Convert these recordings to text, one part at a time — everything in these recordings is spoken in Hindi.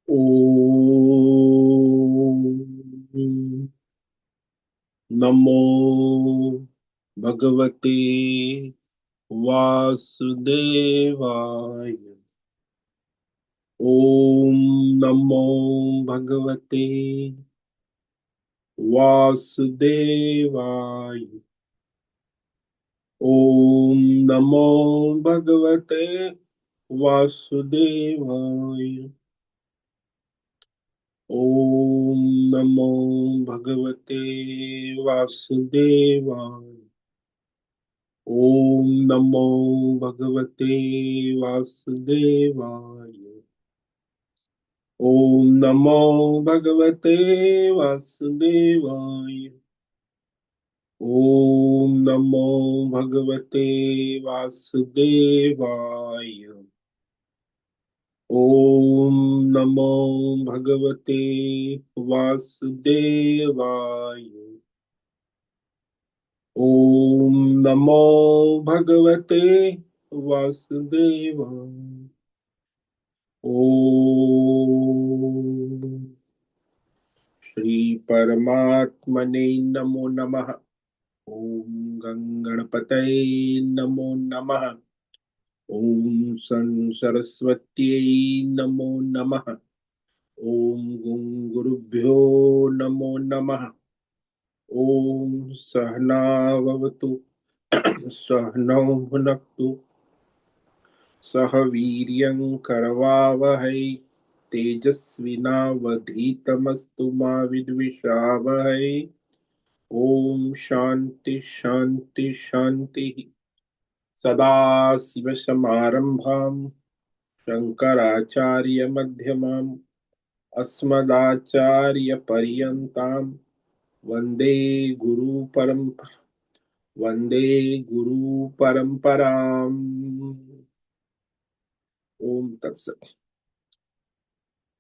ओम नमो भगवते वासुदेवाय। ओम नमो भगवते वासुदेवाय। ओम नमो भगवते वासुदेवाय। ओम नमो भगवते वासुदेवाय। ओम नमो भगवते वासुदेवाय। ओम नमो भगवते वासुदेवाय। ओम नमो भगवते वासुदेवाय। ओम नमो भगवते वासुदेवाय। ओम नमो भगवते वासुदेवाय। ओम श्री परमात्मने नमो नमः। ओम गंगणपतये नमो नमः। ओम सन सरस्वत्यै नमो नमः। ओम गुं गुरुभ्यो नमो नमः। ओम सहनाववतु सहनौ भुनक्तु सह वीर्यं करवावहै तेजस्विनावधीतमस्तु मा विद्विषावहै। ओम शांति शांति शांति। सदाशिवसमारंभां शंकराचार्यमध्यमाम् अस्मदाचार्यपर्यन्तां वन्दे वन्दे गुरुपरम्पराम्। ओम तत्सत।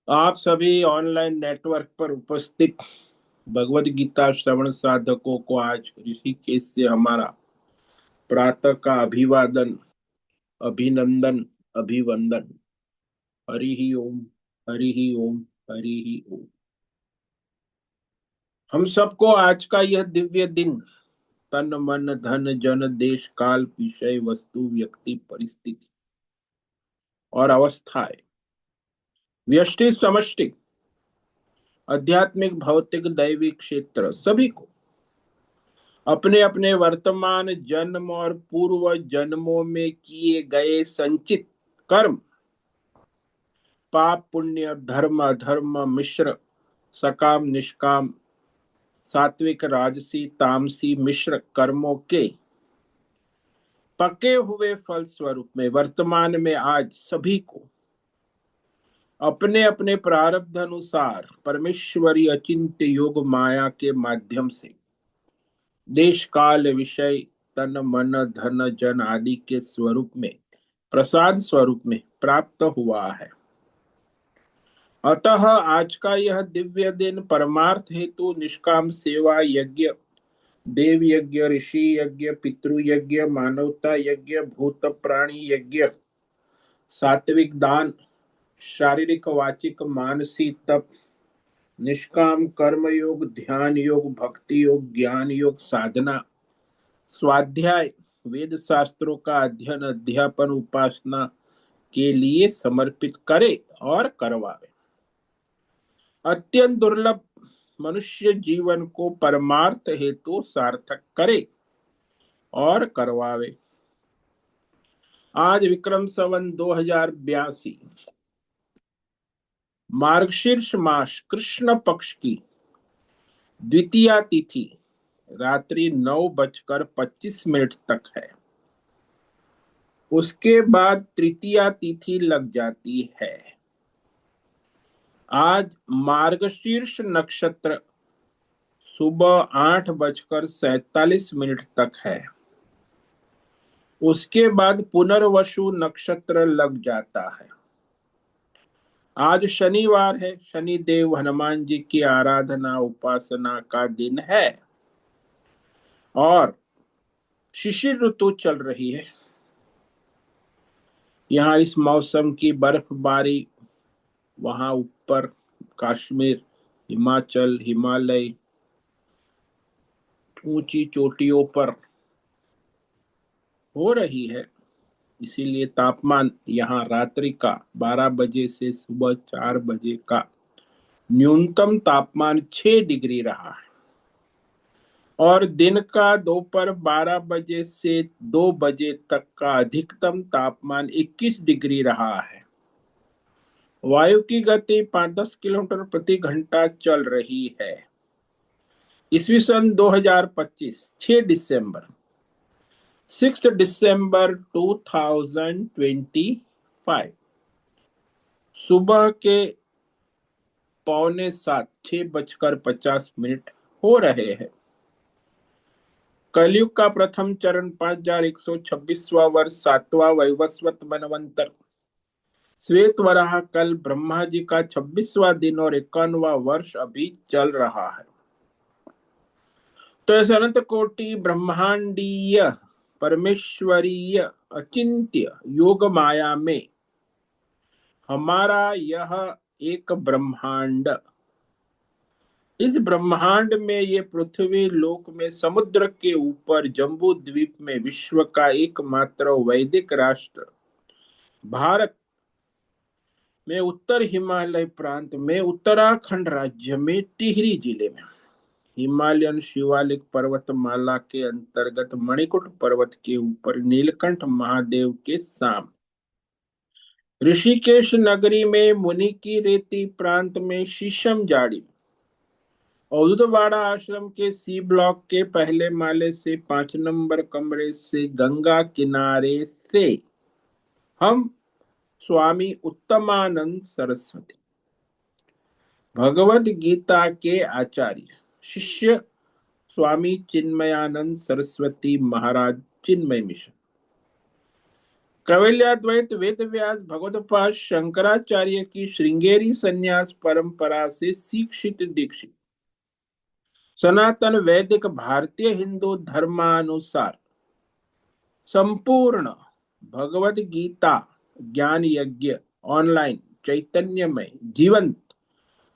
आप सभी ऑनलाइन नेटवर्क पर उपस्थित भगवत गीता श्रवण साधकों को आज ऋषिकेश से हमारा प्रातः का अभिवादन, अभिनंदन, अभिवंदन। हरि ही ओम, हरि ही ओम, हरि ही ओम। हम सबको आज का यह दिव्य दिन तन मन धन जन देश काल विषय वस्तु व्यक्ति परिस्थिति और अवस्थाएं, व्यष्टि समष्टि, आध्यात्मिक भौतिक दैविक क्षेत्र सभी को अपने अपने वर्तमान जन्म और पूर्व जन्मों में किए गए संचित कर्म, पाप पुण्य धर्म अधर्म मिश्र, सकाम निष्काम, सात्विक राजसी तामसी मिश्र कर्मों के पके हुए फल स्वरूप में वर्तमान में आज सभी को अपने अपने प्रारब्ध अनुसार परमेश्वरी अचिंत्य योग माया के माध्यम से देश काल विषय तन मन धन जन आदि के स्वरूप में प्रसाद स्वरूप में प्राप्त हुआ है। अतः आज का यह दिव्य दिन परमार्थ हेतु निष्काम सेवा यज्ञ, देव यज्ञ, ऋषि यज्ञ, पितृ यज्ञ, मानवता यज्ञ, भूत प्राणी यज्ञ, सात्विक दान, शारीरिक वाचिक मानसिक तप, निष्काम कर्म योग, ध्यान योग, भक्ति योग, ज्ञान योग, साधना, स्वाध्याय, वेद शास्त्रों का अध्ययन अध्यापन उपासना के लिए समर्पित करे और करवावे। अत्यंत दुर्लभ मनुष्य जीवन को परमार्थ हेतु सार्थक करे और करवावे। आज विक्रम संवत 2082 मार्गशीर्ष मास कृष्ण पक्ष की द्वितीया तिथि रात्रि 9:25 तक है। उसके बाद तृतीया तिथि लग जाती है। आज मार्गशीर्ष नक्षत्र सुबह 8:47 तक है। उसके बाद पुनर्वसु नक्षत्र लग जाता है। आज शनिवार है। शनिदेव हनुमान जी की आराधना उपासना का दिन है और शिशिर ऋतु चल रही है। यहाँ इस मौसम की बर्फबारी वहां ऊपर कश्मीर, हिमाचल, हिमालय, ऊंची चोटियों पर हो रही है। इसीलिए तापमान यहाँ रात्रि का 12 बजे से सुबह 4 बजे का न्यूनतम तापमान 6 डिग्री रहा है और दिन का दोपहर 12 बजे से 2 बजे तक का अधिकतम तापमान 21 डिग्री रहा है। वायु की गति 5-10 किलोमीटर प्रति घंटा चल रही है। ईस्वी सन 2025, 6 दिसंबर, 6 दिसंबर 2025 सुबह के 6:45, 6:50 हो रहे हैं। कलयुग का प्रथम चरण 5126वां वर्ष, 7वां वैवस्वत मनवंतर। श्वेत वराह कल ब्रह्मा जी का 26वां दिन और 51वां वर्ष अभी चल रहा है। तो इस अनंत कोटि ब्रह्मांडीय परमेश्वरीय अचिंत्य योग माया में हमारा यह एक ब्रह्मांड, इस ब्रह्मांड में ये पृथ्वी लोक में समुद्र के ऊपर जम्बू द्वीप में विश्व का एकमात्र वैदिक राष्ट्र भारत में उत्तर हिमालय प्रांत में उत्तराखंड राज्य में टिहरी जिले में हिमालयन शिवालिक पर्वतमाला के अंतर्गत मणिकूट पर्वत के ऊपर नीलकंठ महादेव के सामने ऋषिकेश नगरी में मुनि की रेती प्रांत में शीशम जाड़ी और उदवाड़ा आश्रम के सी ब्लॉक के पहले माले से 5 नंबर कमरे से गंगा किनारे से हम स्वामी उत्तमानंद सरस्वती भगवत गीता के आचार्य शिष्य स्वामी चिन्मयानंद सरस्वती महाराज चिन्मय मिशन कैवल्याद्वैत वेद व्यास भगवतपाद शंकराचार्य की श्रृंगेरी संन्यास परंपरा से शिक्षित दीक्षित सनातन वैदिक भारतीय हिंदू धर्मानुसार संपूर्ण भगवत गीता ज्ञान यज्ञ ऑनलाइन चैतन्यमय जीवंत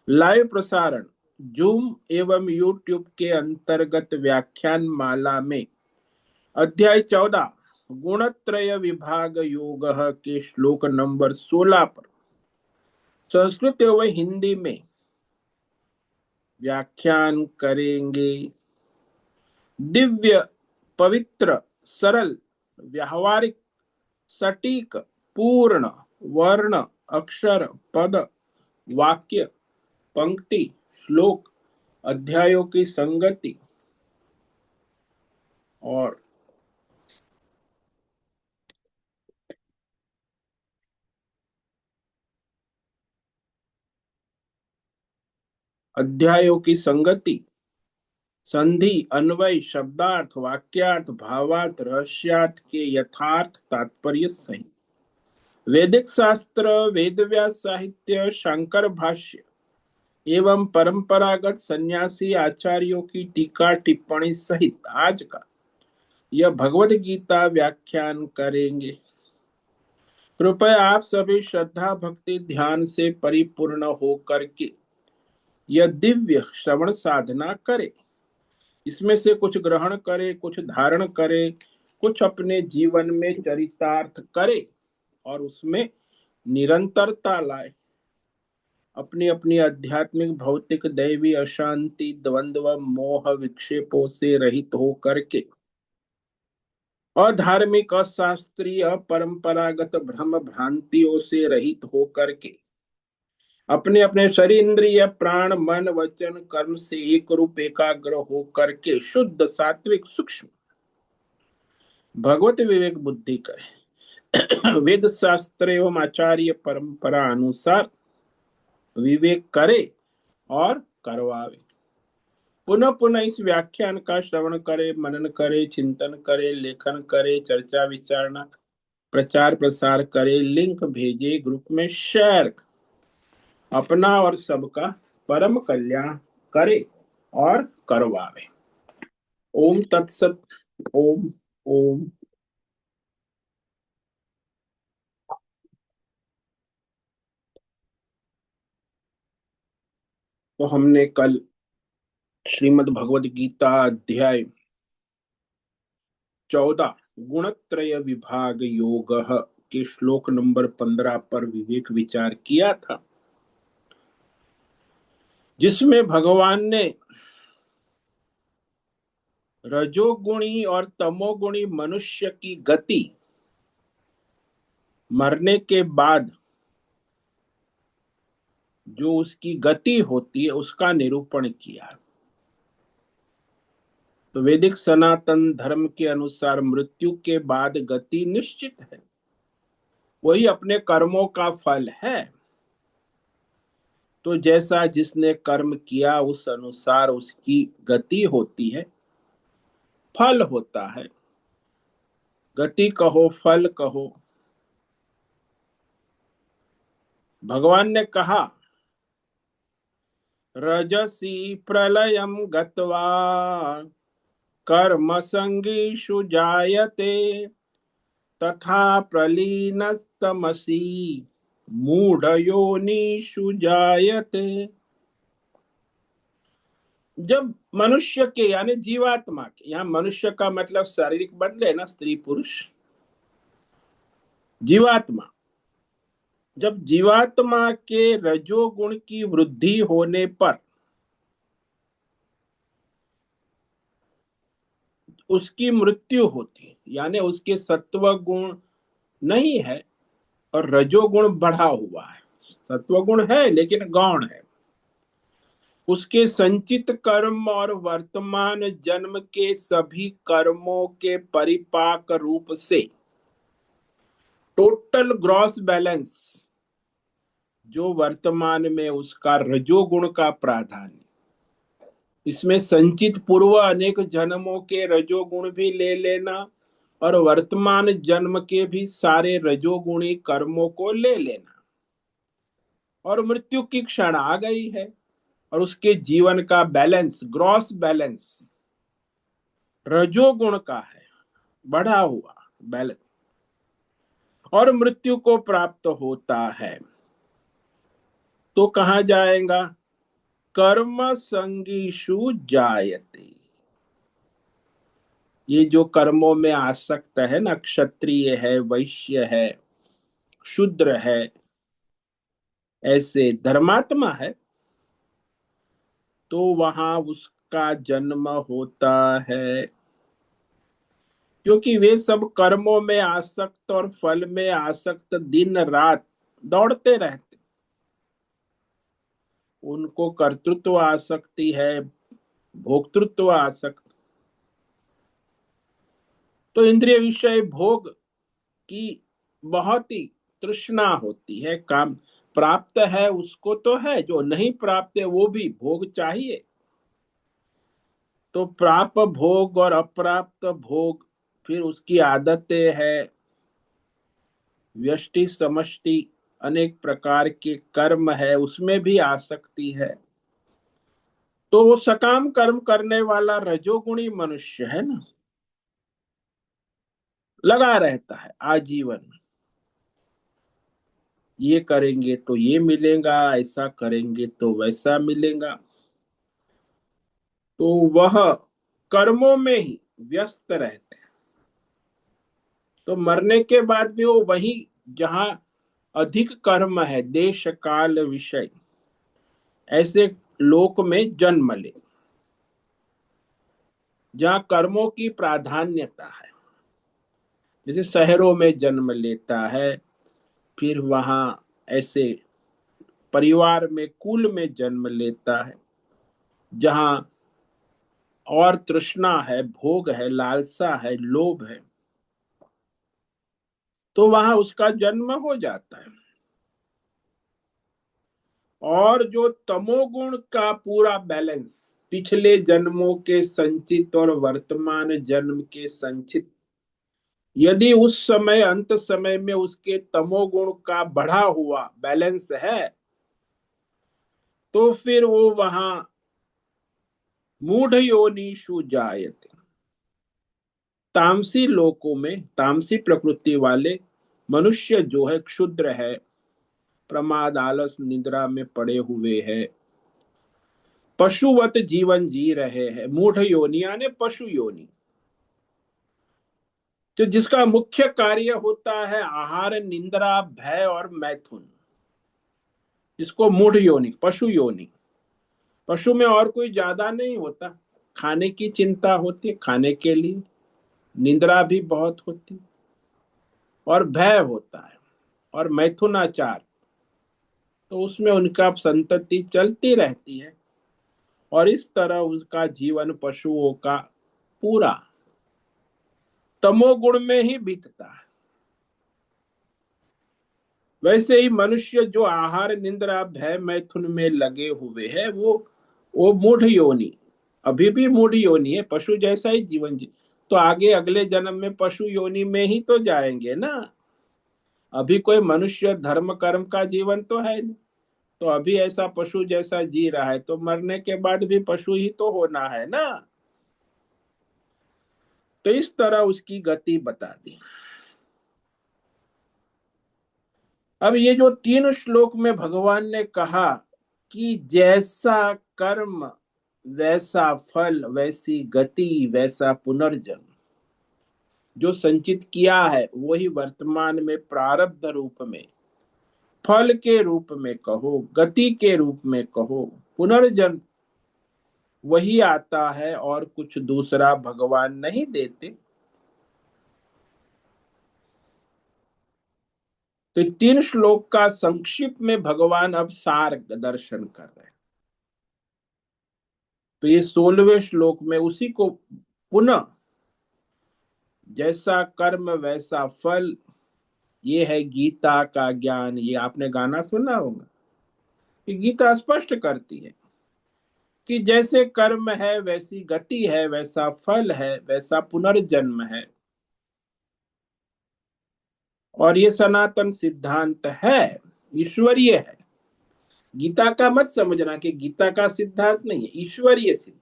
लाइव प्रसारण जूम एवं यूट्यूब के अंतर्गत व्याख्यान माला में अध्याय 14 गुणत्रय विभाग योग के श्लोक नंबर 16 पर संस्कृत एवं हिंदी में व्याख्यान करेंगे। दिव्य, पवित्र, सरल, व्यावहारिक, सटीक, पूर्ण, वर्ण, अक्षर, पद, वाक्य, पंक्ति, श्लोक, अध्यायों की संगति और अध्यायों की संगति, संधि, अन्वय, शब्दार्थ, वाक्यार्थ, भावार्थ, रहस्यार्थ के यथार्थ तात्पर्य सहित वैदिक शास्त्र, वेदव्यास साहित्य, शंकर भाष्य एवं परंपरागत सन्यासी आचार्यों की टीका टिप्पणी सहित आज का यह भगवत गीता व्याख्यान करेंगे। कृपया आप सभी श्रद्धा भक्ति ध्यान से परिपूर्ण होकर के यह दिव्य श्रवण साधना करें। इसमें से कुछ ग्रहण करे, कुछ धारण करे, कुछ अपने जीवन में चरितार्थ करे और उसमें निरंतरता लाए। अपनी अपनी आध्यात्मिक भौतिक दैवी अशांति द्वंद्व मोह विक्षेपों से रहित हो करके अधार्मिक अशास्त्रीय परंपरागत भ्रम भ्रांतियों से रहित हो करके अपने अपने शरीर इंद्रिय प्राण मन वचन कर्म से एक रूप एकाग्र हो करके शुद्ध सात्विक सूक्ष्म भगवत विवेक बुद्धि करे। वेद शास्त्र एवं आचार्य परंपरा अनुसार विवेक करे और करवावे। पुनः पुनः इस व्याख्यान का श्रवण करे, मनन करे, चिंतन करे, लेखन करे, चर्चा विचारणा प्रचार प्रसार करे, लिंक भेजे, ग्रुप में शेयर, अपना और सबका परम कल्याण करे और करवावे। ओम तत्सत। ओम ओम। तो हमने कल श्रीमद् भगवद गीता अध्याय 14 गुणत्रय विभाग योग के श्लोक नंबर 15 पर विवेक विचार किया था, जिसमें भगवान ने रजोगुणी और तमोगुणी मनुष्य की गति मरने के बाद जो उसकी गति होती है उसका निरूपण किया। तो वैदिक सनातन धर्म के अनुसार मृत्यु के बाद गति निश्चित है, वही अपने कर्मों का फल है। तो जैसा जिसने कर्म किया उस अनुसार उसकी गति होती है, फल होता है। गति कहो फल कहो। भगवान ने कहा रजसी प्रलयम गत्वा कर्म संगीषु जायते तथा प्रलीनस्तमसि मूढ़ योनिषु जायते। जब मनुष्य के यानी जीवात्मा के, यहाँ मनुष्य का मतलब शारीरिक बदले ना, स्त्री पुरुष, जीवात्मा, जब जीवात्मा के रजोगुण की वृद्धि होने पर उसकी मृत्यु होती है, यानी उसके सत्व गुण नहीं है और रजोगुण बढ़ा हुआ है। सत्व गुण है लेकिन गौण है। उसके संचित कर्म और वर्तमान जन्म के सभी कर्मों के परिपाक रूप से टोटल ग्रॉस बैलेंस जो वर्तमान में उसका रजोगुण का प्राधान्य, इसमें संचित पूर्व अनेक जन्मों के रजोगुण भी ले लेना और वर्तमान जन्म के भी सारे रजोगुणी कर्मों को ले लेना, और मृत्यु की क्षण आ गई है और उसके जीवन का बैलेंस, ग्रॉस बैलेंस रजोगुण का है, बढ़ा हुआ बैलेंस, और मृत्यु को प्राप्त होता है। तो कहां जाएगा? कर्म संगीषु जायते। ये जो कर्मों में आसक्त है ना, क्षत्रिय है, वैश्य है, शूद्र है, ऐसे धर्मात्मा है, तो वहां उसका जन्म होता है। क्योंकि वे सब कर्मों में आसक्त और फल में आसक्त दिन रात दौड़ते रहते, उनको कर्तृत्व आसक्ति है, भोक्तृत्व आसक्त। तो इंद्रिय विषय भोग की बहुत ही तृष्णा होती है। काम प्राप्त है उसको तो है, जो नहीं प्राप्त है वो भी भोग चाहिए। तो प्राप्त भोग और अप्राप्त भोग, फिर उसकी आदतें है, व्यष्टि समष्टि अनेक प्रकार के कर्म है, उसमें भी आसक्ति है। तो वो सकाम कर्म करने वाला रजोगुणी मनुष्य है ना, लगा रहता है आजीवन। ये करेंगे तो ये मिलेगा, ऐसा करेंगे तो वैसा मिलेगा। तो वह कर्मों में ही व्यस्त रहते हैं। तो मरने के बाद भी वो वही, जहां अधिक कर्म है, देश काल विषय, ऐसे लोक में जन्म ले जहां कर्मों की प्राधान्यता है। जैसे शहरों में जन्म लेता है, फिर वहां ऐसे परिवार में, कुल में जन्म लेता है जहां और तृष्णा है, भोग है, लालसा है, लोभ है, तो वहां उसका जन्म हो जाता है। और जो तमोगुण का पूरा बैलेंस, पिछले जन्मों के संचित और वर्तमान जन्म के संचित, यदि उस समय अंत समय में उसके तमोगुण का बढ़ा हुआ बैलेंस है, तो फिर वो वहां मूढ़ योनिषु जायते, तामसी लोकों में, तामसी प्रकृति वाले मनुष्य जो है, क्षुद्र है, प्रमाद आलस निद्रा में पड़े हुए है, पशुवत जीवन जी रहे हैं। मूढ़ योनि यानी पशु योनि, तो जिसका मुख्य कार्य होता है आहार, निंद्रा, भय और मैथुन, इसको मूढ़ योनि, पशु योनि। पशु में और कोई ज्यादा नहीं होता, खाने की चिंता होती है, खाने के लिए, निंद्रा भी बहुत होती और भय होता है, और मैथुनाचार, तो उसमें उनका संतति चलती रहती है, और इस तरह उसका जीवन पशुओं का पूरा तमोगुण में ही बीतता है। वैसे ही मनुष्य जो आहार, निंद्रा, भय, मैथुन में लगे हुए हैं, वो मूढ़ योनि, अभी भी मूढ़ योनि है, पशु जैसा ही जीवन जी, तो आगे अगले जन्म में पशु योनि में ही तो जाएंगे ना। अभी कोई मनुष्य धर्म कर्म का जीवन तो है नहीं, तो अभी ऐसा पशु जैसा जी रहा है, तो मरने के बाद भी पशु ही तो होना है ना। तो इस तरह उसकी गति बता दी। अब ये जो 3 श्लोक में भगवान ने कहा कि जैसा कर्म वैसा फल, वैसी गति वैसा पुनर्जन्म, जो संचित किया है वही वर्तमान में प्रारब्ध रूप में, फल के रूप में कहो, गति के रूप में कहो, पुनर्जन्म वही आता है, और कुछ दूसरा भगवान नहीं देते। तो 3 श्लोक का संक्षिप्त में भगवान अब सार दर्शन कर रहे हैं। तो ये 16वें श्लोक में उसी को पुनः, जैसा कर्म वैसा फल, ये है गीता का ज्ञान। ये आपने गाना सुना होगा कि गीता स्पष्ट करती है कि जैसे कर्म है वैसी गति है, वैसा फल है, वैसा पुनर्जन्म है, और ये सनातन सिद्धांत है, ईश्वरीय है। गीता का मत समझना कि गीता का सिद्धांत नहीं है, ईश्वरीय सिद्धांत।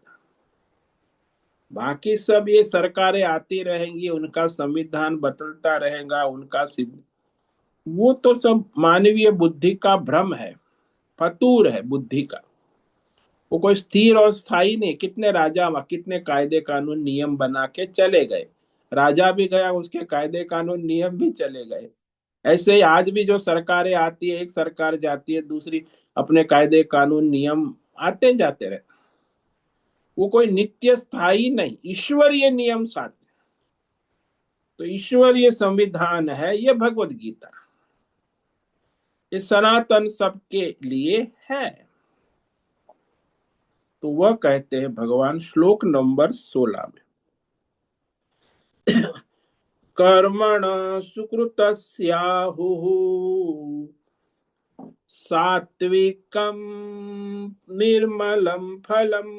बाकी सब ये सरकारें आती रहेंगी, उनका संविधान बदलता रहेगा, उनका सिद्ध, वो तो सब मानवीय बुद्धि का भ्रम है, फतूर है बुद्धि का। वो कोई स्थिर और स्थायी नहीं। कितने राजा, कितने कायदे कानून नियम बना के चले गए, राजा भी गया, उसके कायदे कानून नियम भी चले गए। ऐसे ही आज भी जो सरकारें आती है, एक सरकार जाती है, दूसरी, अपने कायदे कानून नियम आते जाते रहे। वो कोई नित्य स्थायी नहीं, ईश्वरीय नियम साथ। तो ईश्वरीय संविधान है ये भगवत गीता, ये सनातन सबके लिए है। तो वह कहते हैं भगवान श्लोक नंबर 16 में, कर्मण सुकृतस्याहुः सात्विकं निर्मलं फलम्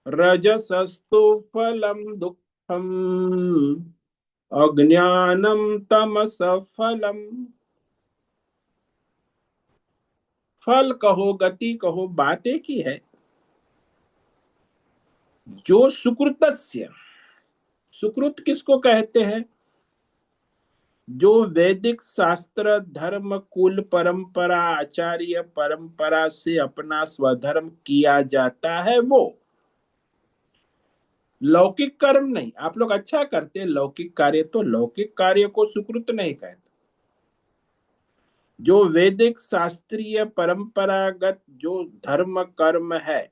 रजसस्तु फलं दुःखम् अज्ञानम तमस फलम। फल कहो, गति कहो, बात एक ही है। जो सुकृतस्य, सुकृत किसको कहते हैं? जो वैदिक शास्त्र, धर्म, कुल, परंपरा, आचार्य परंपरा से अपना स्वधर्म किया जाता है, वो लौकिक कर्म नहीं। आप लोग अच्छा करते हैं लौकिक कार्य, तो लौकिक कार्य को सुकृत नहीं कहते। जो वैदिक शास्त्रीय परंपरागत जो धर्म कर्म है,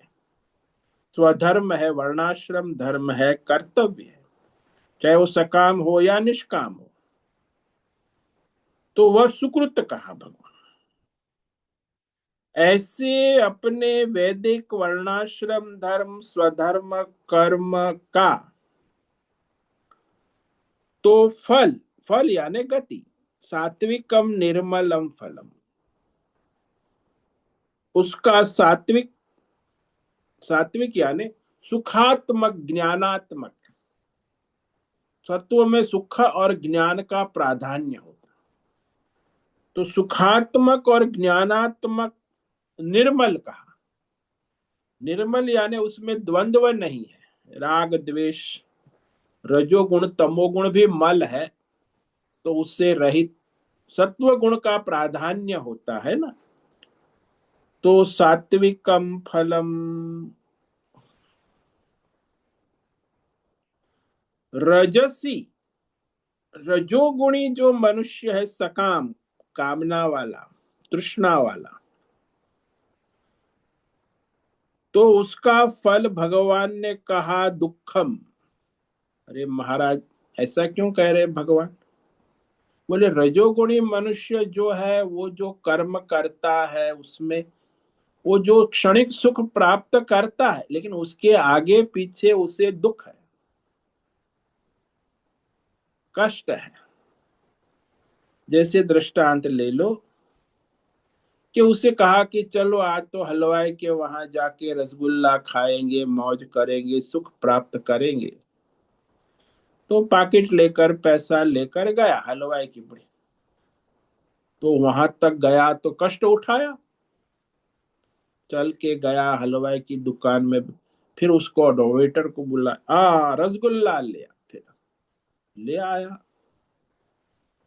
स्वधर्म है, वर्णाश्रम धर्म है, कर्तव्य है, चाहे वो सकाम हो या निष्काम हो, तो वह सुकृत कहा भगवान। ऐसे अपने वैदिक वर्णाश्रम धर्म, स्वधर्म कर्म का तो फल, फल यानी गति, सात्विकम निर्मलम फलम, उसका सात्विक, सात्विक यानी सुखात्मक, ज्ञानात्मक, सत्व में सुख और ज्ञान का प्राधान्य होता, तो सुखात्मक और ज्ञानात्मक निर्मल कहा। निर्मल यानी उसमें द्वंद्व नहीं है, राग द्वेष, रजोगुण तमोगुण भी मल है, तो उससे रहित, सत्व गुण का प्राधान्य होता है ना। तो सात्विकम फलम, रजसी, रजोगुणी जो मनुष्य है सकाम, कामना वाला, तृष्णा वाला, तो उसका फल भगवान ने कहा दुखम। अरे महाराज, ऐसा क्यों कह रहे भगवान? बोले रजोगुणी मनुष्य जो है वो जो कर्म करता है उसमें वो जो क्षणिक सुख प्राप्त करता है, लेकिन उसके आगे पीछे उसे दुख है, कष्ट है। जैसे दृष्टांत ले लो कि उसे कहा कि चलो आज तो हलवाई के वहां जाके रसगुल्ला खाएंगे, मौज करेंगे, सुख प्राप्त करेंगे। तो पाकिट लेकर, पैसा लेकर गया हलवाई की बड़ी, तो वहां तक गया तो कष्ट उठाया। चल के गया हलवाई की दुकान में, फिर उसको वेटर को बुला, रसगुल्ला ले आ, फिर ले आया।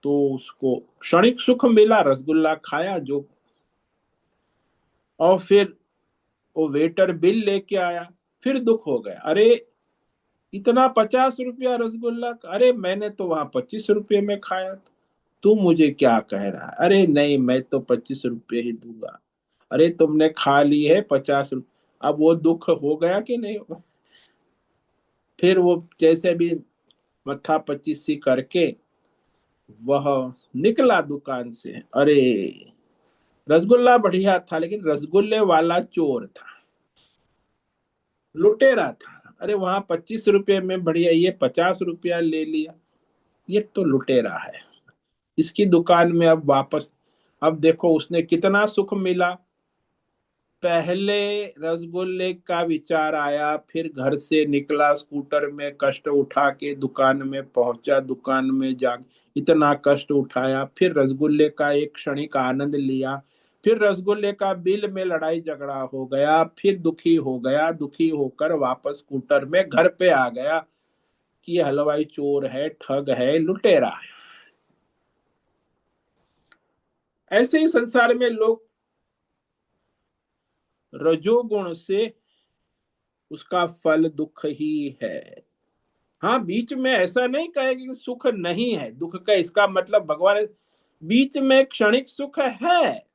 तो उसको क्षणिक सुख मिला, रसगुल्ला खाया जो, और फिर वो वेटर बिल लेके आया। फिर दुख हो गया, अरे इतना 50 रुपया रसगुल्ला, अरे मैंने तो वहां 25 रुपये में खाया था, तू मुझे क्या कह रहा है? अरे नहीं, मैं तो 25 रुपये ही दूंगा। अरे तुमने खा ली है 50 रुपये। अब वो दुख हो गया कि नहीं होगा? फिर वो जैसे भी मत्था पच्चीसी करके वह निकला दुकान से। अरे रसगुल्ला बढ़िया था, लेकिन रसगुल्ले वाला चोर था, लुटेरा था। अरे वहां 25 रुपये में बढ़िया, ये 50 रुपया ले लिया, ये तो लुटेरा है। इसकी दुकान में अब वापस, अब देखो उसने कितना सुख मिला। पहले रसगुल्ले का विचार आया, फिर घर से निकला स्कूटर में, कष्ट उठा के दुकान में पहुंचा, दुकान में जा इतना कष्ट उठाया, फिर रसगुल्ले का एक क्षणिक आनंद लिया, फिर रसगुल्ले का बिल में लड़ाई झगड़ा हो गया, फिर दुखी हो गया, दुखी होकर वापस स्कूटर में घर पे आ गया कि ये हलवाई चोर है, ठग है, लुटेरा है। ऐसे ही संसार में लोग रजोगुण से उसका फल दुख ही है। हाँ, बीच में ऐसा नहीं कहेगी कि सुख नहीं है, दुख का इसका मतलब भगवान, बीच में क्षणिक सुख है,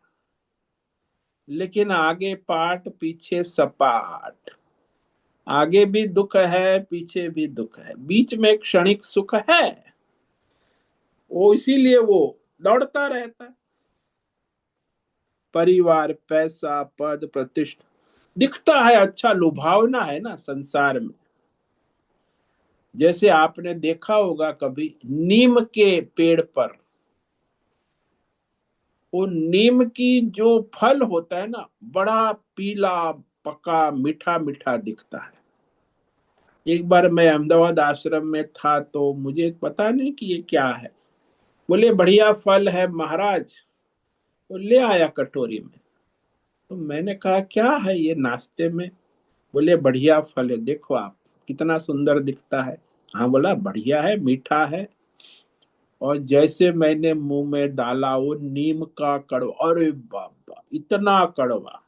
लेकिन आगे पाठ पीछे सपाट, आगे भी दुख है पीछे भी दुख है, बीच में क्षणिक सुख है, वो इसीलिए वो दौड़ता रहता है। परिवार, पैसा, पद, प्रतिष्ठा दिखता है अच्छा, लुभावना है ना संसार में। जैसे आपने देखा होगा कभी नीम के पेड़ पर, वो नीम की जो फल होता है ना, बड़ा पीला, पका, मीठा मीठा दिखता है। एक बार मैं अहमदाबाद आश्रम में था तो मुझे पता नहीं कि ये क्या है। बोले बढ़िया फल है महाराज, तो ले आया कटोरी में। तो मैंने कहा क्या है ये नाश्ते में? बोले बढ़िया फल है, देखो आप, कितना सुंदर दिखता है। हाँ बोला बढ़िया है, मीठा है। और जैसे मैंने मुंह में डाला, वो नीम का कड़वा, अरे बाबा इतना कड़वा।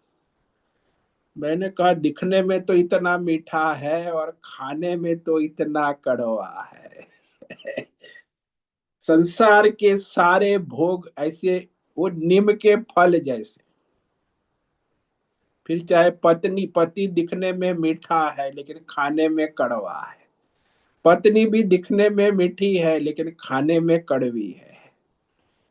मैंने कहा दिखने में तो इतना मीठा है और खाने में तो इतना कड़वा है। संसार के सारे भोग ऐसे, वो नीम के फल जैसे। फिर चाहे पत्नी, पति दिखने में मीठा है लेकिन खाने में कड़वा है, पत्नी भी दिखने में मीठी है लेकिन खाने में कड़वी है,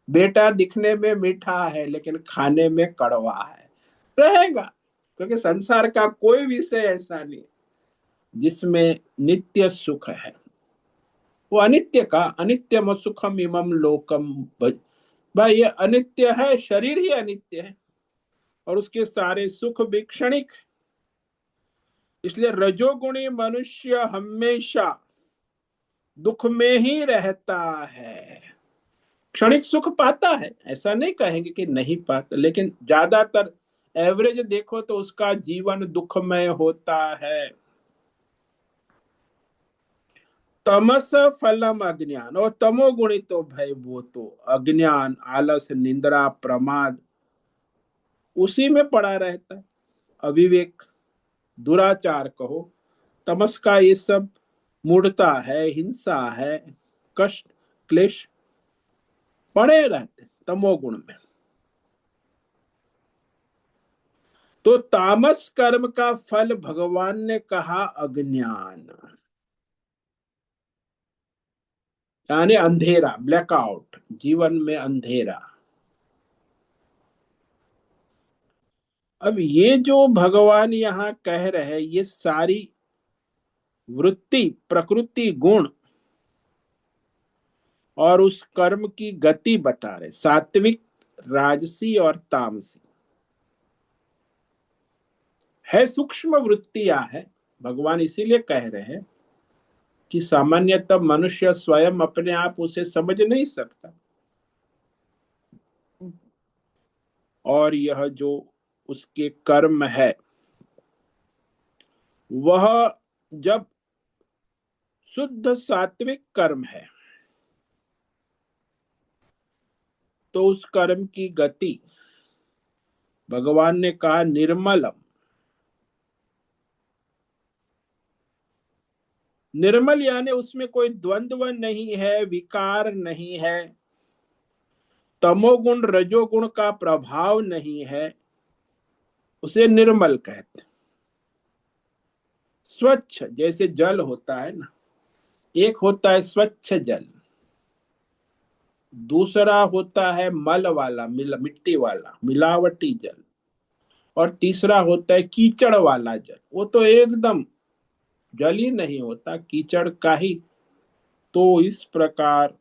बेटा दिखने में मीठा है लेकिन खाने में कड़वा है, रहेगा। क्योंकि संसार का कोई विषय ऐसा नहीं जिसमें नित्य सुख है। वो अनित्य का, अनित्यम सुखम इमम लोकम, भाई ये अनित्य है, शरीर ही अनित्य है और उसके सारे सुख भी क्षणिक। इसलिए रजोगुणी मनुष्य हमेशा दुख में ही रहता है। क्षणिक सुख पाता है, ऐसा नहीं कहेंगे कि नहीं पाता, लेकिन ज्यादातर एवरेज देखो तो उसका जीवन दुखमय होता है। तमस फलम अज्ञान, और तमोगुणी तो भाई वो तो अज्ञान, आलस, निंद्रा, प्रमाद, उसी में पड़ा रहता है। अविवेक, दुराचार कहो, तमस का ये सब मूढ़ता है, हिंसा है, कष्ट, क्लेश पड़े रहते तमोगुण में। तो तामस कर्म का फल भगवान ने कहा अज्ञान, यानी अंधेरा, ब्लैकआउट, जीवन में अंधेरा। अब ये जो भगवान यहाँ कह रहे हैं, ये सारी वृत्ति, प्रकृति, गुण और उस कर्म की गति बता रहे, सात्विक, राजसी और तामसी है, सूक्ष्म वृत्तियां है। भगवान इसीलिए कह रहे हैं कि सामान्यतः मनुष्य स्वयं अपने आप उसे समझ नहीं सकता। और यह जो उसके कर्म है, वह जब शुद्ध सात्विक कर्म है तो उस कर्म की गति भगवान ने कहा निर्मलम। निर्मल यानी उसमें कोई द्वंद्व नहीं है, विकार नहीं है, तमोगुण रजोगुण का प्रभाव नहीं है, उसे निर्मल कहते हैं। स्वच्छ, जैसे जल होता है ना, एक होता है स्वच्छ जल, दूसरा होता है मल वाला, मिट्टी वाला, मिलावटी जल, और तीसरा होता है कीचड़ वाला जल। वो तो एकदम जल ही नहीं होता, कीचड़ का ही। तो इस प्रकार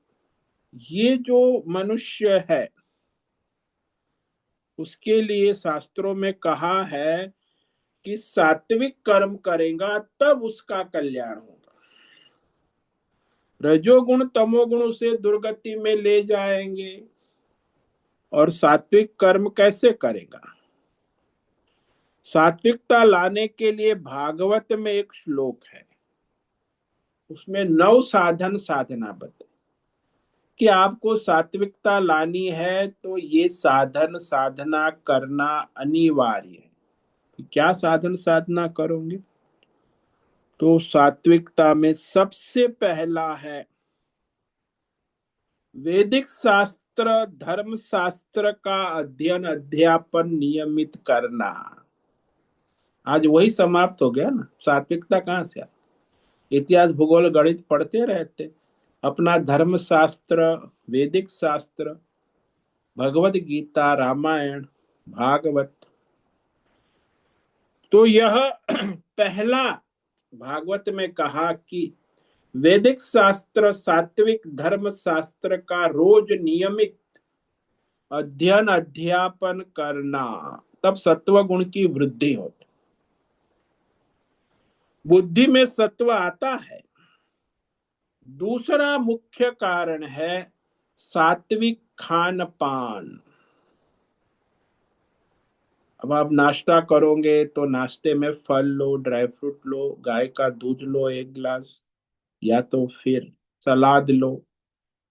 ये जो मनुष्य है, उसके लिए शास्त्रों में कहा है कि सात्विक कर्म करेगा तब उसका कल्याण होगा। रजोगुण तमोगुण उसे दुर्गति में ले जाएंगे। और सात्विक कर्म कैसे करेगा? सात्विकता लाने के लिए भागवत में एक श्लोक है, उसमें 9 साधन साधना बताई कि आपको सात्विकता लानी है तो ये साधन साधना करना अनिवार्य है। क्या साधन साधना करोगे? तो सात्विकता में सबसे पहला है वैदिक शास्त्र, धर्म शास्त्र का अध्ययन अध्यापन नियमित करना। आज वही समाप्त हो गया ना, सात्विकता कहाँ से? इतिहास, भूगोल, गणित पढ़ते रहते, अपना धर्म शास्त्र, वैदिक शास्त्र, भगवत गीता, रामायण, भागवत। तो यह पहला भागवत में कहा कि वैदिक शास्त्र, सात्विक धर्म शास्त्र का रोज नियमित अध्ययन अध्यापन करना, तब सत्व गुण की वृद्धि होती, बुद्धि में सत्व आता है। दूसरा मुख्य कारण है सात्विक खान पान। अब आप नाश्ता करोगे तो नाश्ते में फल लो, ड्राई फ्रूट लो, गाय का दूध लो 1 गिलास, या तो फिर सलाद लो,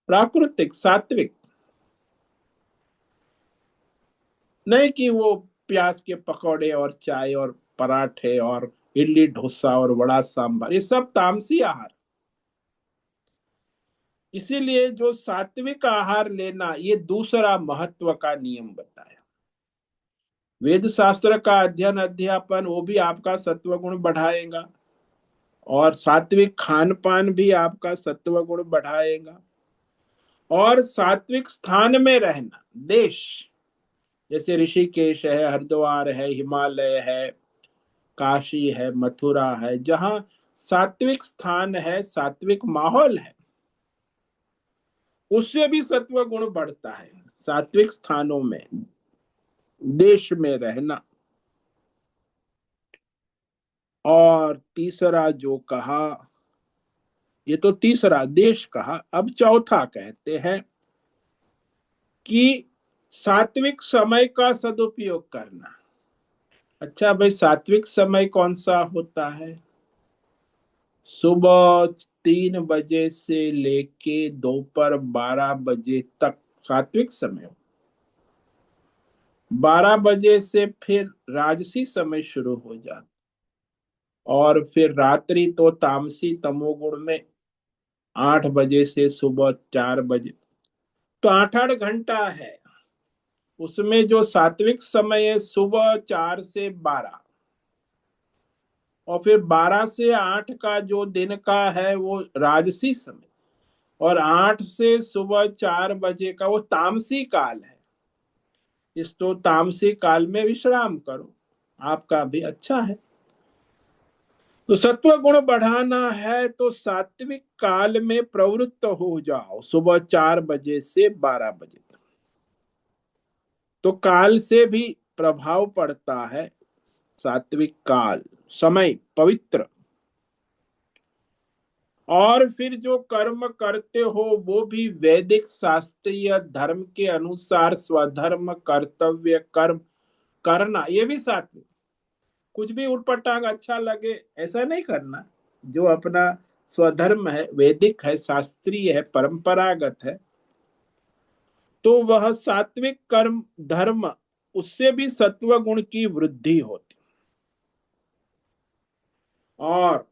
प्राकृतिक सात्विक। नहीं कि वो प्याज के पकौड़े और चाय और पराठे और इडली डोसा और वड़ा सांभर, ये सब तामसी आहार। इसीलिए जो सात्विक आहार लेना, ये दूसरा महत्व का नियम बताया। वेद शास्त्र का अध्ययन अध्यापन, वो भी आपका सत्व गुण बढ़ाएगा, और सात्विक खान पान भी आपका सत्व गुण बढ़ाएगा। और सात्विक स्थान में रहना, देश जैसे ऋषिकेश है, हरिद्वार है, हिमालय है, काशी है, मथुरा है, जहां सात्विक स्थान है, सात्विक माहौल है, उससे भी सत्व गुण बढ़ता है। सात्विक स्थानों में, देश में रहना। और तीसरा जो कहा, ये तो तीसरा देश कहा, अब चौथा कहते हैं कि सात्विक समय का सदुपयोग करना। अच्छा भाई, सात्विक समय कौन सा होता है? सुबह 3 बजे से लेके दोपहर 12 बजे तक सात्विक समय हो। 12 बजे से फिर राजसी समय शुरू हो जाता, और फिर रात्रि तो तामसी तमोगुण में 8 बजे से सुबह 4 बजे, तो 8 8 घंटा है। उसमें जो सात्विक समय है सुबह 4 से 12, और फिर 12 से 8 का जो दिन का है वो राजसी समय, और 8 से सुबह 4 बजे का वो तामसी काल है। इस तो तामसी काल में विश्राम करो, आपका भी अच्छा है। तो सत्व गुण बढ़ाना है तो सात्विक काल में प्रवृत्त हो जाओ, सुबह 4 बजे से 12 बजे तक। तो काल से भी प्रभाव पड़ता है, सात्विक काल समय पवित्र। और फिर जो कर्म करते हो वो भी वैदिक शास्त्रीय धर्म के अनुसार स्वधर्म कर्तव्य कर्म करना, ये भी सात्विक। कुछ भी उठपटांग अच्छा लगे ऐसा नहीं करना। जो अपना स्वधर्म है, वैदिक है, शास्त्रीय है, परंपरागत है, तो वह सात्विक कर्म धर्म, उससे भी सत्व गुण की वृद्धि होती। और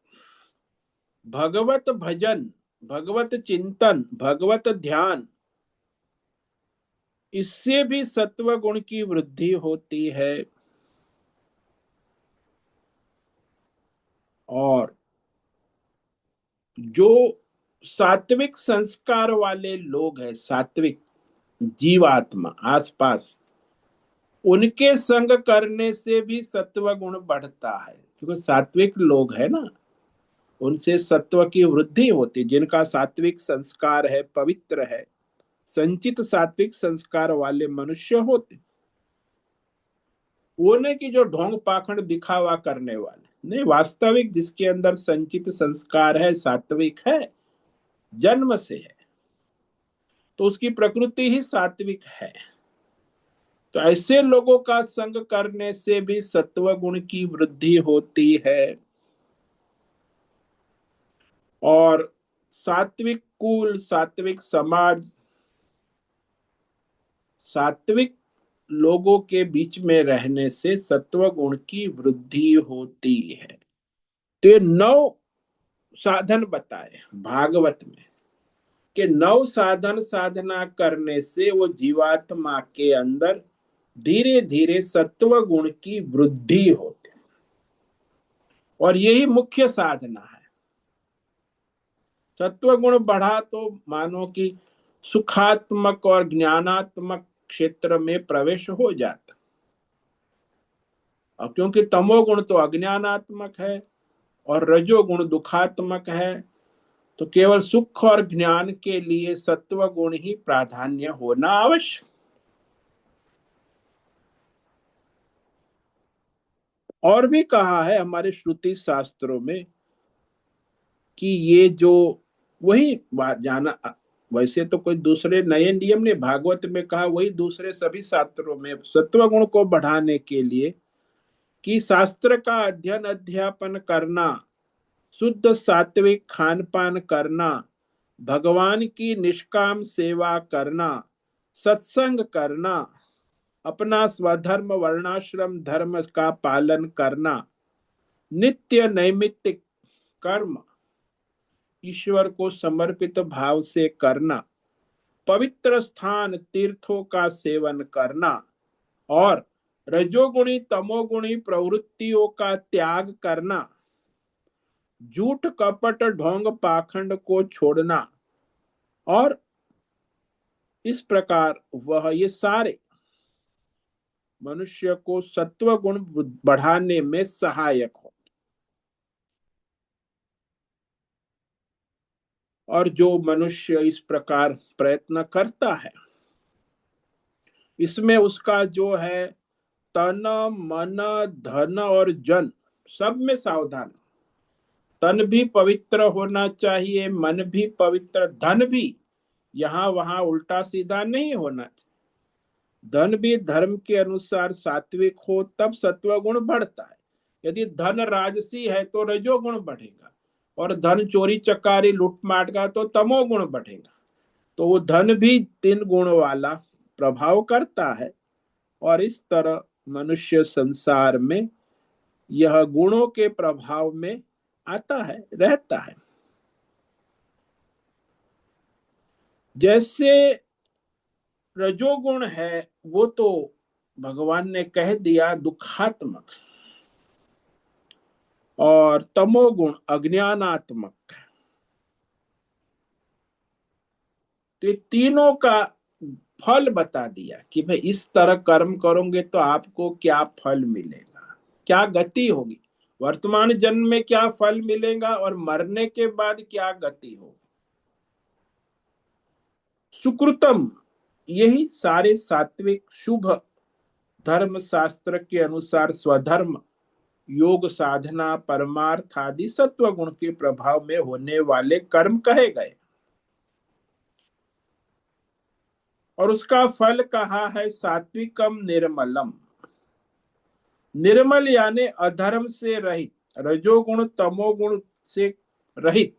भगवत भजन, भगवत चिंतन, भगवत ध्यान, इससे भी सत्व गुण की वृद्धि होती है। और जो सात्विक संस्कार वाले लोग हैं, सात्विक जीवात्मा आसपास, उनके संग करने से भी सत्व गुण बढ़ता है, क्योंकि सात्विक लोग है ना, उनसे सत्व की वृद्धि होती। जिनका सात्विक संस्कार है, पवित्र है, संचित सात्विक संस्कार वाले मनुष्य होते, वो नहीं कि जो ढोंग पाखंड दिखावा करने वाले नहीं, वास्तविक जिसके अंदर संचित संस्कार है, सात्विक है, जन्म से है, तो उसकी प्रकृति ही सात्विक है। तो ऐसे लोगों का संग करने से भी सत्व गुण की वृद्धि होती है। और सात्विक कुल, सात्विक समाज, सात्विक लोगों के बीच में रहने से सत्व गुण की वृद्धि होती है। तो ये 9 साधन बताए भागवत में, कि 9 साधन साधना करने से वो जीवात्मा के अंदर धीरे धीरे सत्व गुण की वृद्धि होती है, और यही मुख्य साधना है। सत्व गुण बढ़ा तो मानो कि सुखात्मक और ज्ञानात्मक क्षेत्र में प्रवेश हो जाता। अब क्योंकि तमोगुण तो अज्ञानात्मक है और रजोगुण दुखात्मक है, तो केवल सुख और ज्ञान के लिए सत्व गुण ही प्राधान्य होना आवश्यक। और भी कहा है हमारे श्रुति शास्त्रों में कि ये जो वही बात जाना, वैसे तो कोई दूसरे नए नियम ने, भागवत में कहा वही दूसरे सभी शास्त्रों में सत्व गुण को बढ़ाने के लिए कि शास्त्र का अध्ययन अध्यापन करना, शुद्ध सात्विक खान पान करना, भगवान की निष्काम सेवा करना, सत्संग करना, अपना स्वधर्म वर्णाश्रम धर्म का पालन करना, नित्य नैमित्तिक कर्म ईश्वर को समर्पित भाव से करना, पवित्र स्थान तीर्थों का सेवन करना, और रजोगुणी तमोगुणी प्रवृत्तियों का त्याग करना, झूठ कपट ढोंग पाखंड को छोड़ना, और इस प्रकार वह ये सारे मनुष्य को सत्व गुण बढ़ाने में सहायक हो। और जो मनुष्य इस प्रकार प्रयत्न करता है, इसमें उसका जो है तन मन धन और जन, सब में सावधान। तन भी पवित्र होना चाहिए, मन भी पवित्र, धन भी यहाँ वहां उल्टा सीधा नहीं होना चाहिए। धन भी धर्म के अनुसार सात्विक हो तब सत्व गुण बढ़ता है। यदि धन राजसी है तो रजोगुण बढ़ेगा, और धन चोरी चकारी लूटमाट का तो तमोगुण बढ़ेगा। तो वो धन भी 3 गुण वाला प्रभाव करता है। और इस तरह मनुष्य संसार में यह गुणों के प्रभाव में आता है, रहता है। जैसे रजोगुण है वो तो भगवान ने कह दिया दुखात्मक, और तमोगुण अज्ञानात्मक। तो ये तीनों का फल बता दिया कि भाई इस तरह कर्म करोगे तो आपको क्या फल मिलेगा, क्या गति होगी, वर्तमान जन्म में क्या फल मिलेगा और मरने के बाद क्या गति होगी। सुकृतम, यही सारे सात्विक शुभ धर्म शास्त्र के अनुसार स्वधर्म, योग साधना, परमार्थ आदि सत्व गुण के प्रभाव में होने वाले कर्म कहे गए। और उसका फल कहा है सात्विकम निर्मलम। निर्मल यानी अधर्म से रहित, रजोगुण तमोगुण से रहित,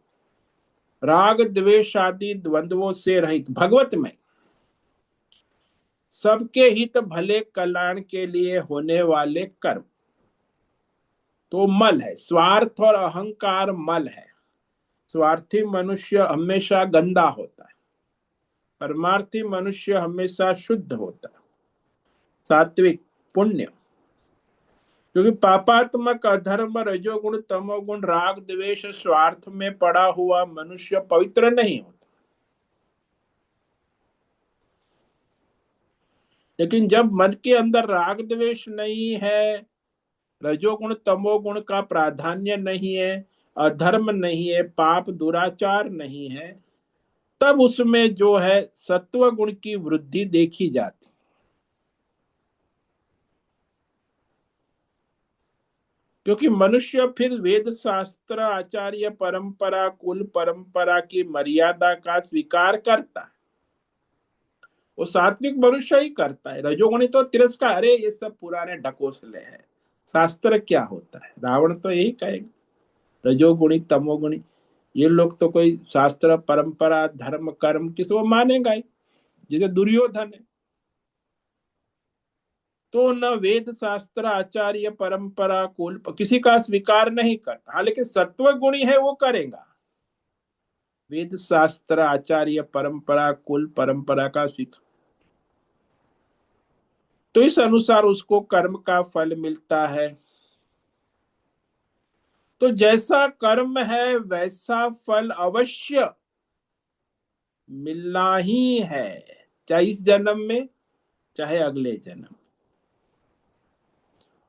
राग द्वेष आदि द्वंद्वों से रहित, भगवत में सबके हित भले कल्याण के लिए होने वाले कर्म। तो मल है, स्वार्थ और अहंकार मल है। स्वार्थी मनुष्य हमेशा गंदा होता है, परमार्थी मनुष्य हमेशा शुद्ध होता है, सात्विक पुण्य। क्योंकि पापात्मक अधर्म रजोगुण तमोगुण राग द्वेष स्वार्थ में पड़ा हुआ मनुष्य पवित्र नहीं होता। लेकिन जब मन के अंदर राग द्वेष नहीं है, रजोगुण तमोगुण का प्राधान्य नहीं है, अधर्म नहीं है, पाप दुराचार नहीं है, तब उसमें जो है सत्व गुण की वृद्धि देखी जाती। क्योंकि मनुष्य फिर वेद शास्त्र आचार्य परंपरा कुल परंपरा की मर्यादा का स्वीकार करता है। वो सात्विक मनुष्य ही करता है। रजोगुणी तो तिरस्कार, अरे ये सब पुराने ढकोसले हैं, शास्त्र क्या होता है, रावण तो यही कहेगा। रजोगुणी तमोगुणी ये लोग तो कोई शास्त्र परंपरा धर्म कर्म किसी को मानेगा ही, जैसे दुर्योधन है। तो न वेद शास्त्र आचार्य परंपरा कुल किसी का स्वीकार नहीं करता। हाँ, लेकिन सत्व गुणी है वो करेगा, वेद शास्त्र आचार्य परंपरा कुल परंपरा का स्वीकार। तो इस अनुसार उसको कर्म का फल मिलता है। तो जैसा कर्म है वैसा फल अवश्य मिलना ही है, चाहे इस जन्म में चाहे अगले जन्म।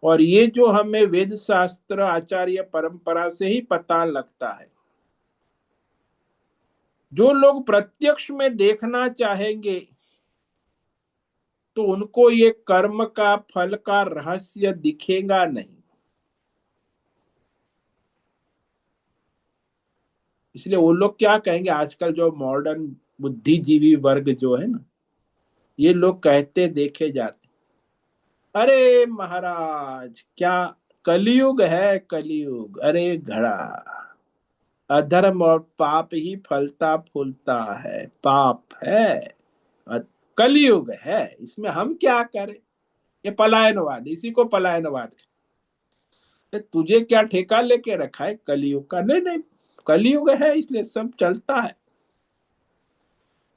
और ये जो हमें वेद शास्त्र आचार्य परंपरा से ही पता लगता है। जो लोग प्रत्यक्ष में देखना चाहेंगे तो उनको ये कर्म का फल का रहस्य दिखेगा नहीं। इसलिए वो लोग क्या कहेंगे, आजकल जो मॉडर्न बुद्धिजीवी वर्ग जो है ना, ये लोग कहते देखे जाते, अरे महाराज क्या कलयुग है, कलयुग, अरे घड़ा, अधर्म और पाप ही फलता फूलता है, पाप है, अ- कलयुग है, इसमें हम क्या करें। ये पलायनवाद, इसी को पलायनवाद कहते हैं। तुझे क्या ठेका लेके रखा है कलयुग का, नहीं नहीं, कलयुग है इसलिए सब चलता है।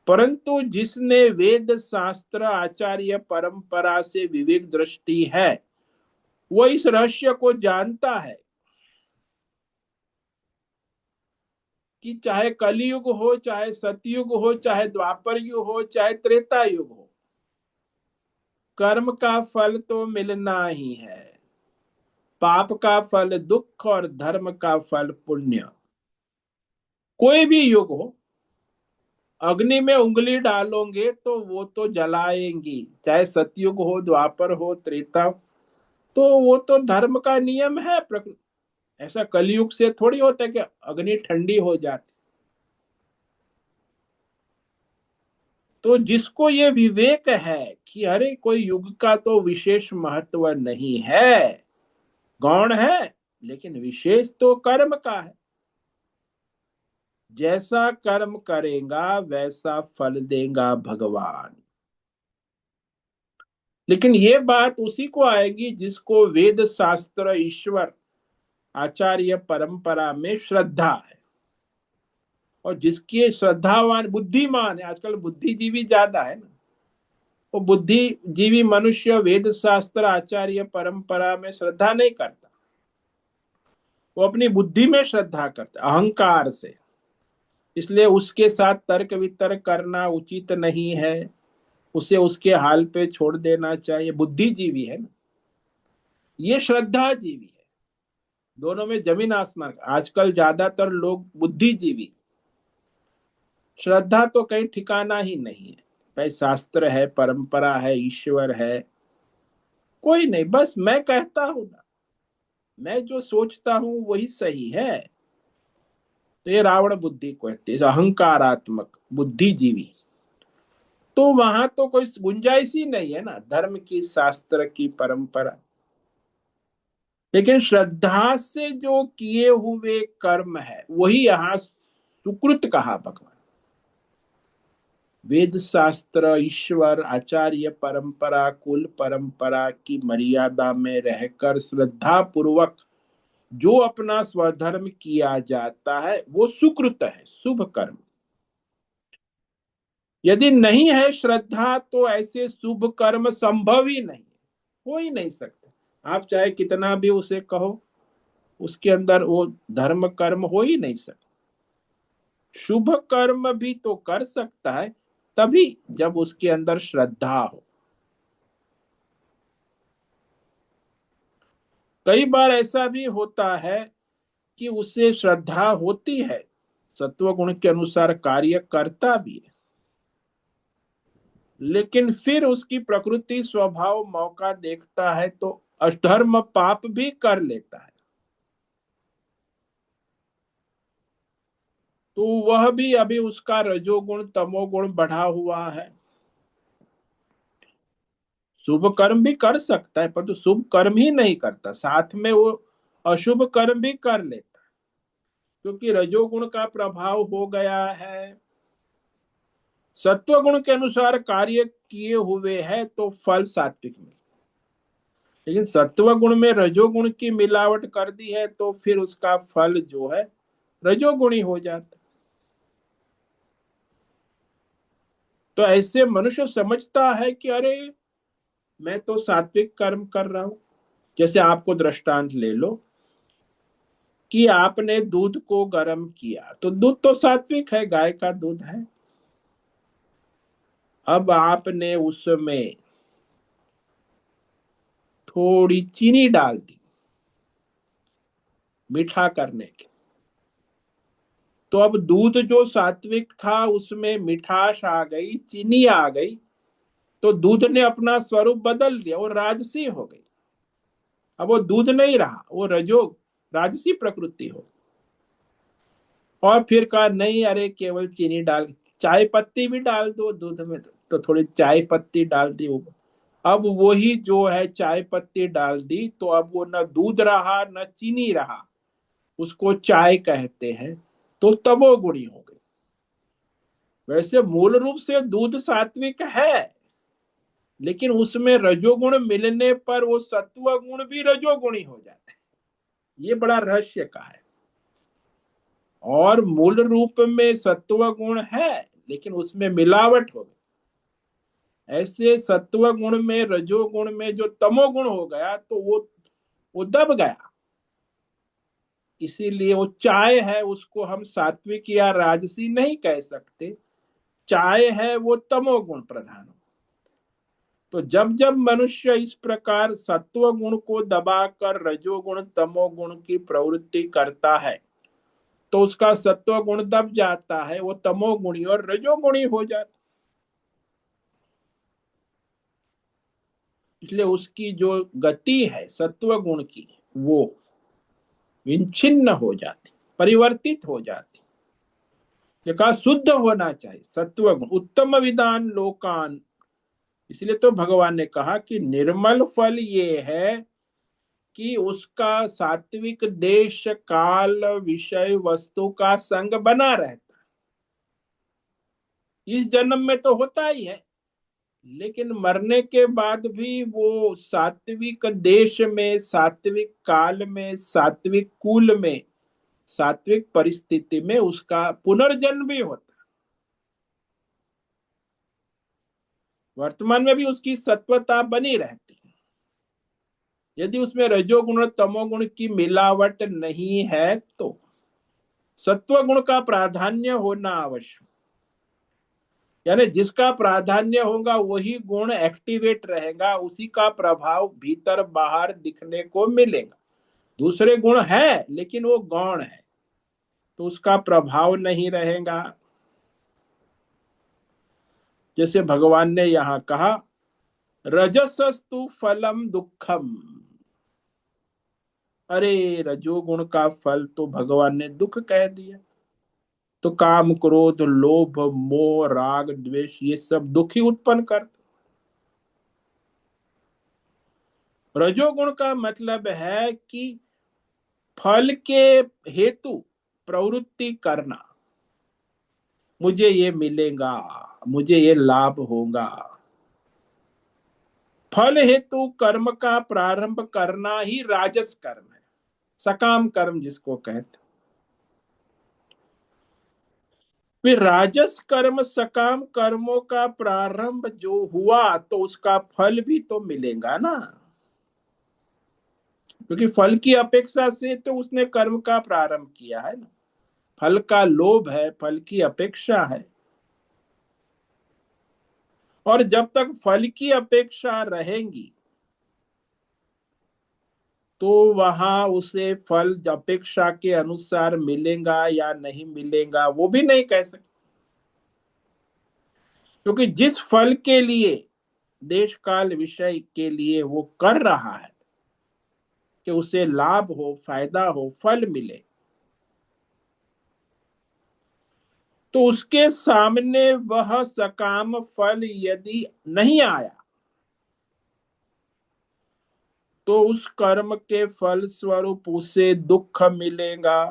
परंतु जिसने वेद शास्त्र आचार्य परंपरा से विवेक दृष्टि है, वो इस रहस्य को जानता है कि चाहे कलयुग हो, चाहे सतयुग हो, चाहे द्वापर युग हो, चाहे त्रेता युग हो, कर्म का फल तो मिलना ही है। पाप का फल दुख और धर्म का फल पुण्य। कोई भी युग हो, अग्नि में उंगली डालोगे तो वो तो जलाएंगी, चाहे सतयुग हो, द्वापर हो, त्रेता हो, तो वो तो धर्म का नियम है प्रकृति। ऐसा कलयुग से थोड़ी होता है कि अग्नि ठंडी हो जाती। तो जिसको ये विवेक है कि अरे कोई युग का तो विशेष महत्व नहीं है, गौण है, लेकिन विशेष तो कर्म का है। जैसा कर्म करेगा वैसा फल देगा भगवान। लेकिन ये बात उसी को आएगी जिसको वेद शास्त्र ईश्वर आचार्य परंपरा में श्रद्धा है, और जिसकी श्रद्धावान बुद्धिमान है। आजकल बुद्धिजीवी ज्यादा है ना, वो बुद्धिजीवी मनुष्य वेद शास्त्र आचार्य परंपरा में श्रद्धा नहीं करता, वो अपनी बुद्धि में श्रद्धा करता, अहंकार से। इसलिए उसके साथ तर्क वितर्क करना उचित नहीं है, उसे उसके हाल पे छोड़ देना चाहिए। बुद्धिजीवी है ना, ये श्रद्धा जीवी है। दोनों में जमीन आसमान। आजकल ज्यादातर लोग बुद्धिजीवी, श्रद्धा तो कहीं ठिकाना ही नहीं है। भाई शास्त्र है, परंपरा है, ईश्वर है, कोई नहीं, बस मैं कहता हूं ना, मैं जो सोचता हूं वही सही है। तो ये रावण बुद्धि को कहते हैं, अहंकारात्मक बुद्धिजीवी। तो वहां तो कोई गुंजाइश ही नहीं है ना धर्म की, शास्त्र की, परंपरा। लेकिन श्रद्धा से जो किए हुए कर्म है वही यहाँ सुकृत कहा भगवान। वेद शास्त्र ईश्वर आचार्य परंपरा कुल परंपरा की मर्यादा में रहकर श्रद्धा पूर्वक जो अपना स्वधर्म किया जाता है वो सुकृत है, शुभ कर्म। यदि नहीं है श्रद्धा तो ऐसे शुभ कर्म संभव ही नहीं, हो ही नहीं सकते। आप चाहे कितना भी उसे कहो, उसके अंदर वो धर्म कर्म हो ही नहीं सकता। शुभ कर्म भी तो कर सकता है तभी जब उसके अंदर श्रद्धा हो। कई बार ऐसा भी होता है कि उसे श्रद्धा होती है, सत्व गुण के अनुसार कार्य करता भी है, लेकिन फिर उसकी प्रकृति स्वभाव मौका देखता है तो अधर्म पाप भी कर लेता है। तो वह भी अभी उसका रजोगुण तमोगुण बढ़ा हुआ है। शुभ कर्म भी कर सकता है परंतु शुभ कर्म ही नहीं करता, साथ में वो अशुभ कर्म भी कर लेता है, क्योंकि रजोगुण का प्रभाव हो गया है। सत्वगुण के अनुसार कार्य किए हुए है तो फल सात्विक मिले, लेकिन सत्वगुण में रजोगुण की मिलावट कर दी है तो फिर उसका फल जो है रजोगुणी हो जाता। तो ऐसे मनुष्य समझता है कि अरे मैं तो सात्विक कर्म कर रहा हूं। जैसे आपको दृष्टांत ले लो कि आपने दूध को गर्म किया, तो दूध तो सात्विक है, गाय का दूध है। अब आपने उसमें थोड़ी चीनी डाल दी मीठा करने के, तो अब दूध जो सात्विक था उसमें मिठास आ गई, चीनी आ गई, तो दूध ने अपना स्वरूप बदल दिया, वो राजसी हो गई। अब वो दूध नहीं रहा, वो राजसी प्रकृति हो। और फिर कहा नहीं, अरे केवल चीनी डाल, चाय पत्ती भी डाल दो दूध में, तो थोड़ी चाय पत्ती डाल दी। अब वही जो है चाय पत्ती डाल दी तो अब वो न दूध रहा न चीनी रहा, उसको चाय कहते हैं, तो तमोगुणी हो गई। वैसे मूल रूप से दूध सात्विक है, लेकिन उसमें रजोगुण मिलने पर वो सत्व गुण भी रजोगुणी हो जाता है। ये बड़ा रहस्य का है। और मूल रूप में सत्व गुण है लेकिन उसमें मिलावट हो गई। ऐसे सत्व गुण में रजोगुण में जो तमोगुण हो गया तो वो दब गया। इसीलिए वो चाय है उसको हम सात्विक या राजसी नहीं कह सकते, चाय है वो तमोगुण प्रधान। तो जब जब मनुष्य इस प्रकार सत्व गुण को दबाकर रजोगुण तमोगुण की प्रवृत्ति करता है तो उसका सत्व गुण दब जाता है, वो तमोगुणी और रजोगुणी हो जाता। इसलिए उसकी जो गति है सत्व गुण की वो विच्छिन्न हो जाती, परिवर्तित हो जाती। ये कहा शुद्ध होना चाहिए सत्व गुण, उत्तम विधान लोकान। इसलिए तो भगवान ने कहा कि निर्मल फल ये है कि उसका सात्विक देश काल विषय वस्तु का संग बना रहता। इस जन्म में तो होता ही है, लेकिन मरने के बाद भी वो सात्विक देश में, सात्विक काल में, सात्विक कुल में, सात्विक परिस्थिति में उसका पुनर्जन्म भी होता है। वर्तमान में भी उसकी सत्वता बनी रहती है। यदि उसमें रजोगुण और तमोगुण की मिलावट नहीं है तो सत्व गुण का प्राधान्य होना आवश्यक। यानी जिसका प्राधान्य होगा वही गुण एक्टिवेट रहेगा, उसी का प्रभाव भीतर बाहर दिखने को मिलेगा। दूसरे गुण है लेकिन वो गौण है तो उसका प्रभाव नहीं रहेगा। जैसे भगवान ने यहां कहा, रजसस्तु फलम दुखम। अरे रजोगुण का फल तो भगवान ने दुख कह दिया। तो काम, क्रोध, लोभ, मोह, राग, द्वेष ये सब दुख ही उत्पन्न करते। रजोगुण का मतलब है कि फल के हेतु प्रवृत्ति करना, मुझे ये मिलेगा, मुझे ये लाभ होगा। फल हेतु कर्म का प्रारंभ करना ही राजस कर्म है, सकाम कर्म जिसको कहते। फिर राजस कर्म, सकाम कर्मों का प्रारंभ जो हुआ तो उसका फल भी तो मिलेगा ना, क्योंकि फल की अपेक्षा से तो उसने कर्म का प्रारंभ किया है ना। फल का लोभ है, फल की अपेक्षा है। और जब तक फल की अपेक्षा रहेगी तो वहां उसे फल अपेक्षा के अनुसार मिलेगा या नहीं मिलेगा वो भी नहीं कह सकते। क्योंकि जिस फल के लिए, देश काल विषय के लिए वो कर रहा है कि उसे लाभ हो, फायदा हो, फल मिले, तो उसके सामने वह सकाम फल यदि नहीं आया तो उस कर्म के फल स्वरूप उसे दुख मिलेगा।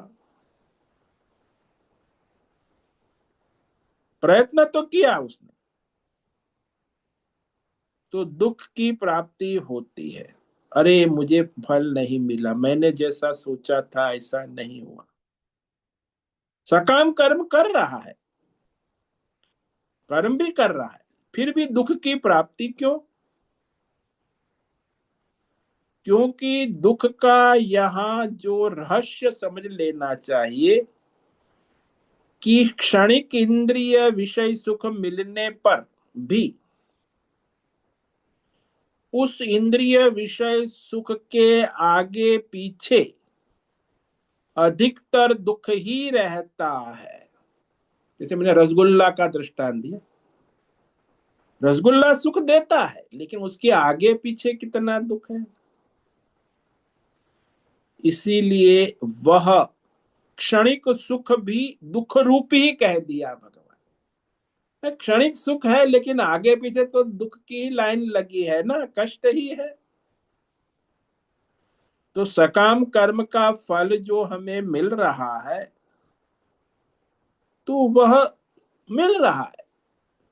प्रयत्न तो किया उसने, तो दुख की प्राप्ति होती है। अरे मुझे फल नहीं मिला, मैंने जैसा सोचा था ऐसा नहीं हुआ। सकाम कर्म कर रहा है, कर्म भी कर रहा है, फिर भी दुख की प्राप्ति क्यों? क्योंकि दुख का यहाँ जो रहस्य समझ लेना चाहिए कि क्षणिक इंद्रिय विषय सुख मिलने पर भी उस इंद्रिय विषय सुख के आगे पीछे अधिकतर दुख ही रहता है। जैसे मैंने रसगुल्ला का दृष्टांत दिया, रसगुल्ला सुख देता है लेकिन उसके आगे पीछे कितना दुख है। इसीलिए वह क्षणिक सुख भी दुख रूप ही कह दिया भगवान। क्षणिक सुख है लेकिन आगे पीछे तो दुख की लाइन लगी है ना, कष्ट ही है। तो सकाम कर्म का फल जो हमें मिल रहा है तो वह मिल रहा है,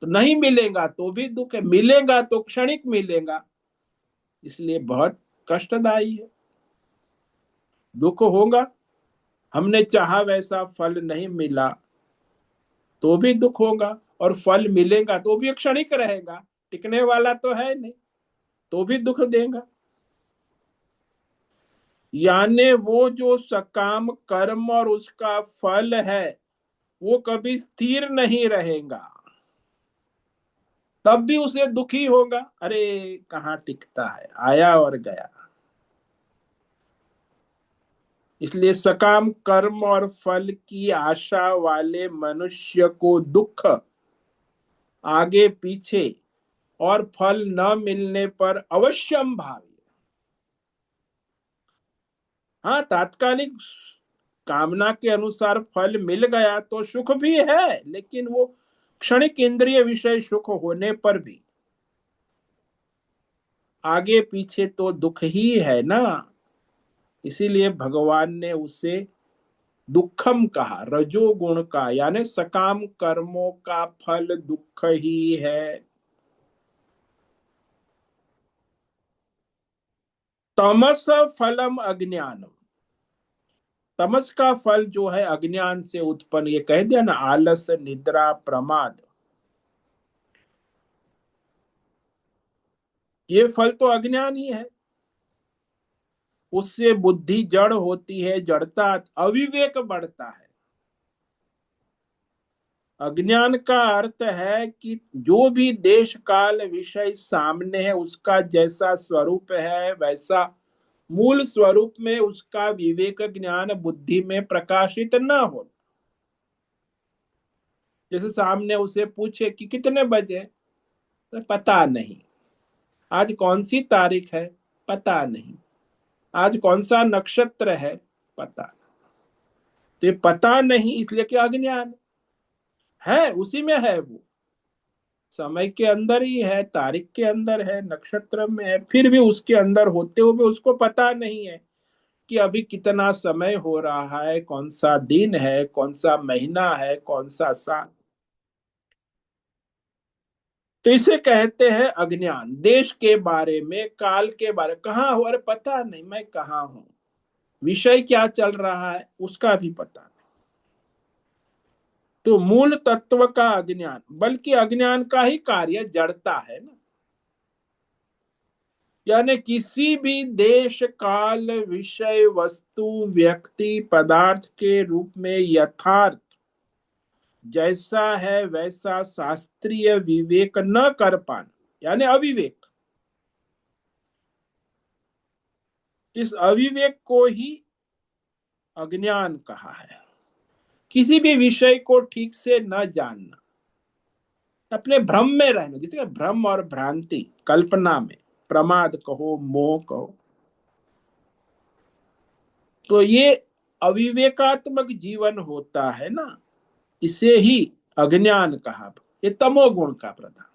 तो नहीं मिलेगा तो भी दुख है, मिलेगा तो क्षणिक मिलेगा, इसलिए बहुत कष्टदायी है, दुख होगा। हमने चाहा वैसा फल नहीं मिला तो भी दुख होगा, और फल मिलेगा तो भी क्षणिक रहेगा, टिकने वाला तो है नहीं, तो भी दुख देगा। यानी वो जो सकाम कर्म और उसका फल है वो कभी स्थिर नहीं रहेगा, तब भी उसे दुखी होगा। अरे कहाँ टिकता है, आया और गया। इसलिए सकाम कर्म और फल की आशा वाले मनुष्य को दुख आगे पीछे और फल न मिलने पर अवश्यम भावी। हाँ, तात्कालिक कामना के अनुसार फल मिल गया तो सुख भी है, लेकिन वो क्षणिक इंद्रिय विषय सुख होने पर भी आगे पीछे तो दुख ही है ना। इसीलिए भगवान ने उसे दुखम कहा, रजोगुण का, यानी सकाम कर्मों का फल दुख ही है। तमस फलम अज्ञानम, तमस का फल जो है अज्ञान से उत्पन्न, ये कह दिया ना, आलस, निद्रा, प्रमाद, ये फल तो अज्ञान ही है। उससे बुद्धि जड़ होती है, जड़ता, अविवेक बढ़ता है। अज्ञान का अर्थ है कि जो भी देश काल विषय सामने है उसका जैसा स्वरूप है वैसा मूल स्वरूप में उसका विवेक ज्ञान बुद्धि में प्रकाशित न हो। जैसे सामने उसे पूछे कि कितने बजे, तो पता नहीं। आज कौन सी तारीख है, पता नहीं। आज कौन सा नक्षत्र है, पता नहीं। तो ये पता नहीं इसलिए कि अज्ञान है, उसी में है वो, समय के अंदर ही है, तारीख के अंदर है, नक्षत्र में है, फिर भी उसके अंदर होते हुए उसको पता नहीं है कि अभी कितना समय हो रहा है, कौन सा दिन है, कौन सा महीना है, कौन सा साल। तो इसे कहते हैं अज्ञान। देश के बारे में, काल के बारे में, कहाँ हो, अरे पता नहीं मैं कहाँ हूं, विषय क्या चल रहा है उसका भी पता नहीं। तो मूल तत्व का अज्ञान, बल्कि अज्ञान का ही कार्य जड़ता है ना। यानी किसी भी देश काल विषय वस्तु व्यक्ति पदार्थ के रूप में यथार्थ जैसा है वैसा शास्त्रीय विवेक न कर पाना, यानी अविवेक, इस अविवेक को ही अज्ञान कहा है। किसी भी विषय को ठीक से न जानना, अपने भ्रम में रहना, जिसे भ्रम और भ्रांति, कल्पना में, प्रमाद कहो, मोह कहो, तो ये अविवेकात्मक जीवन होता है ना, इसे ही अज्ञान कहा। ये तमोगुण का प्रधान,